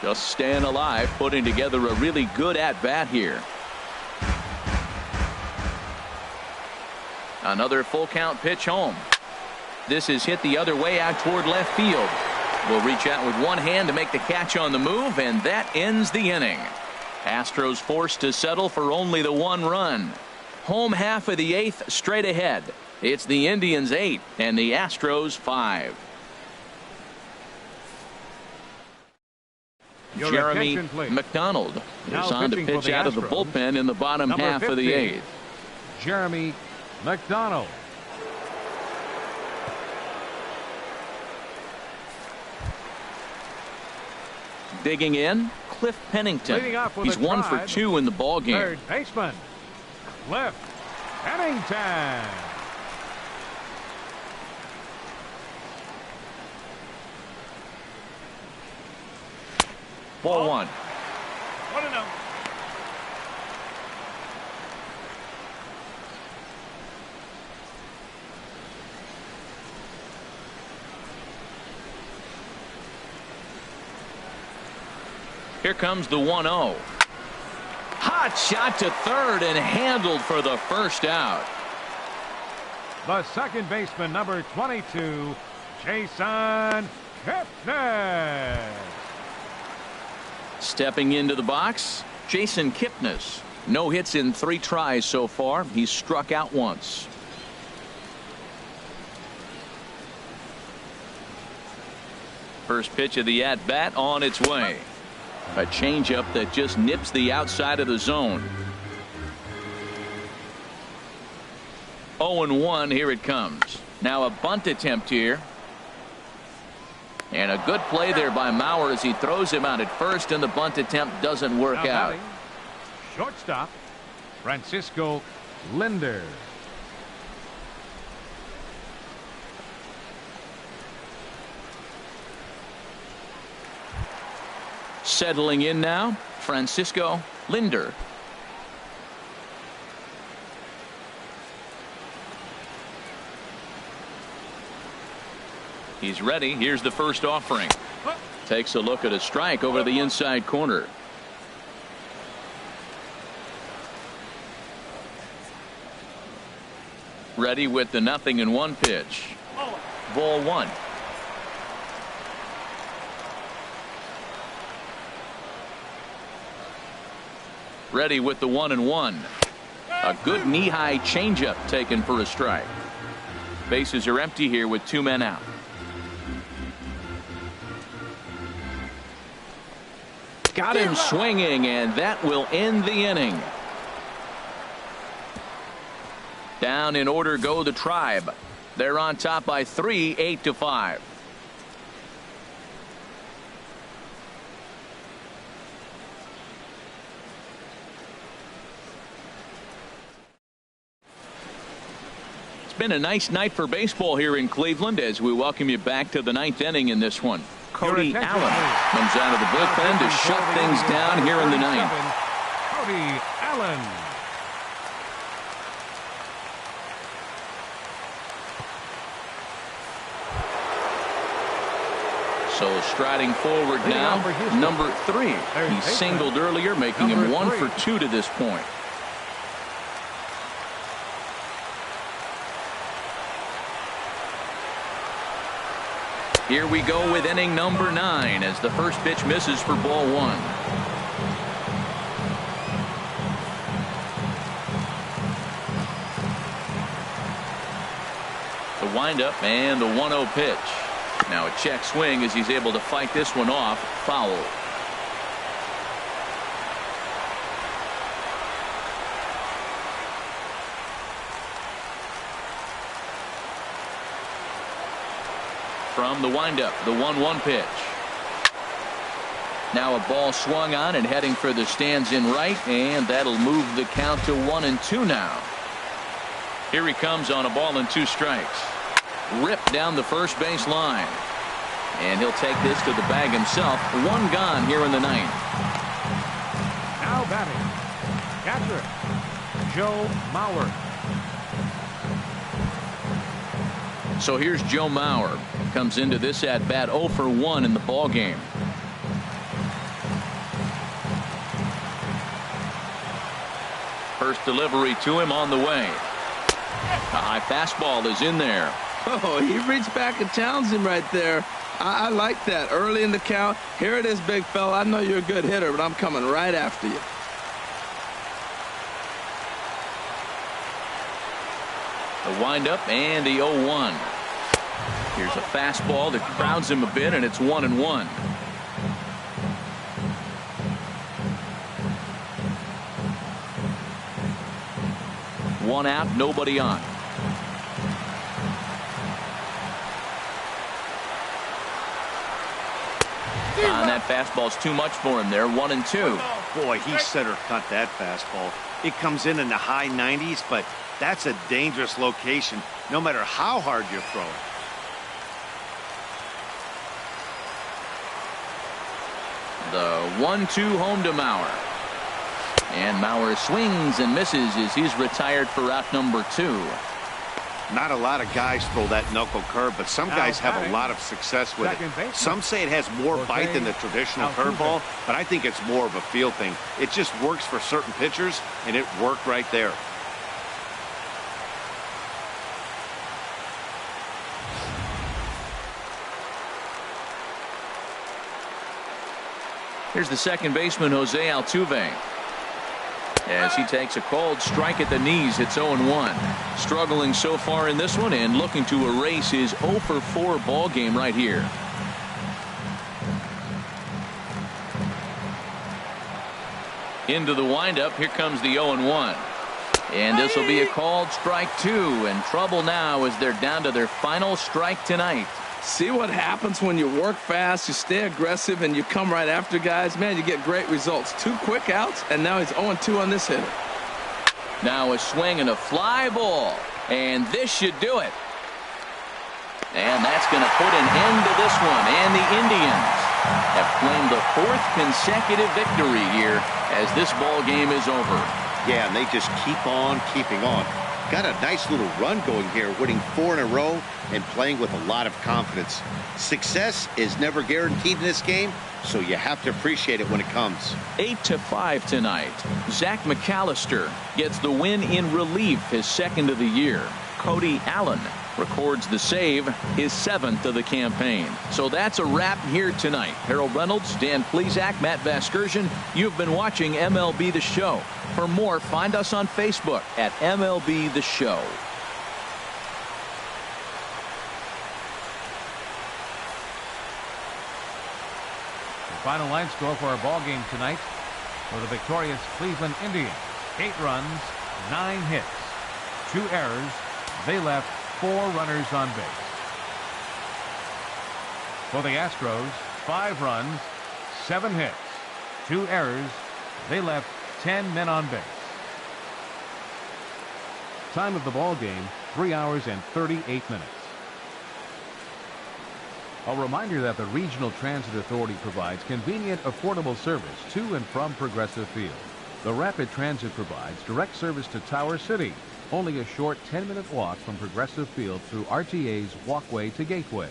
Just staying alive, putting together a really good at-bat here. Another full count pitch home. This is hit the other way out toward left field. Will reach out with one hand to make the catch on the move, and that ends the inning. Astros forced to settle for only the 1 run. Home half of the 8th straight ahead. It's the Indians 8 and the Astros 5. Jeremy McDonald is on to pitch out of the bullpen in the bottom half of the 8th. Jeremy McDonald. Digging in, Cliff Pennington. He's 1 for 2 in the ball game. Third baseman, Cliff Pennington. Ball one. 1-0. Here comes the 1-0. Hot shot to third and handled for the first out. The second baseman, number 22, Jason Kipnis. Stepping into the box, Jason Kipnis. No hits in 3 tries so far. He's struck out once. First pitch of the at-bat on its way. A changeup that just nips the outside of the zone. 0-1, here it comes. Now a bunt attempt here. And a good play there by Mauer as he throws him out at first, and the bunt attempt doesn't work Now out. batting, shortstop, Francisco Linder. Settling in now, Francisco Linder. He's ready. Here's the first offering. Takes a look at a strike over the inside corner. Ready with the 0-1 pitch. Ball one. Ready with the 1-1. A good knee-high changeup taken for a strike. Bases are empty here with 2 men out. Got him swinging, and that will end the inning. Down in order go the Tribe. They're on top by 3, 8-5. It's been a nice night for baseball here in Cleveland as we welcome you back to the 9th inning in this one. Cody Allen comes out of the bullpen to shut things down here in the 9th. Cody Allen. So striding forward now, number 3. He singled earlier, making him 1 for 2 to this point. Here we go with inning number 9 as the first pitch misses for ball 1. The windup and the 1-0 pitch. Now a check swing as he's able to fight this one off. Foul. From the windup, the 1-1 pitch. Now a ball swung on and heading for the stands in right, and that'll move the count to 1-2 now. Here he comes on a ball and 2 strikes. Ripped down the first base line. And he'll take this to the bag himself. 1 gone here in the 9th. Now batting, catcher, Joe Mauer. So here's Joe Mauer. Comes into this at bat 0 for 1 in the ball game. First delivery to him on the way. A high fastball is in there. Oh, he reached back and challenged him right there. I like that early in the count. Here it is, big fella. I know you're a good hitter, but I'm coming right after you. The windup and the 0-1. Here's a fastball that crowds him a bit, and it's 1-1. One out, nobody on. And that fastball's too much for him there. 1-2. Boy, he center cut that fastball. It comes in the high 90s, but that's a dangerous location no matter how hard you throw it. The 1-2 home to Mauer. And Mauer swings and misses as he's retired for out number 2. Not a lot of guys throw that knuckle curve, but some guys have a lot of success with it. Some say it has more bite than the traditional curveball, but I think it's more of a feel thing. It just works for certain pitchers, and it worked right there. Here's the second baseman, Jose Altuve. As he takes a cold strike at the knees, it's 0-1. Struggling so far in this one and looking to erase his 0 for 4 ball game right here. Into the windup. Here comes the 0-1. And this will be a called strike 2. And trouble now as they're down to their final strike tonight. See what happens when you work fast, you stay aggressive, and you come right after guys. Man, you get great results. 2 quick outs, and now he's 0-2 on this hitter. Now a swing and a fly ball. And this should do it. And that's going to put an end to this one. And the Indians have claimed the 4th consecutive victory here as this ball game is over. Yeah, and they just keep on keeping on. Got a nice little run going here, winning 4 in a row and playing with a lot of confidence. Success is never guaranteed in this game, so you have to appreciate it when it comes. 8-5 tonight. Zach McAllister gets the win in relief, his 2nd of the year. Cody Allen records the save, his 7th of the campaign. So that's a wrap here tonight. Harold Reynolds, Dan Plesac, Matt Vasgersian. You've been watching MLB The Show. For more, find us on Facebook at MLB The Show. The final line score for our ball game tonight for the victorious Cleveland Indians: 8 runs, 9 hits, 2 errors. They left 4 runners on base. For the Astros, 5 runs, 7 hits, 2 errors. They left 10 men on base. Time of the ball game, 3 hours and 38 minutes. A reminder that the Regional Transit Authority provides convenient, affordable service to and from Progressive Field. The Rapid Transit provides direct service to Tower City, only a short 10-minute walk from Progressive Field through RTA's Walkway to Gateway.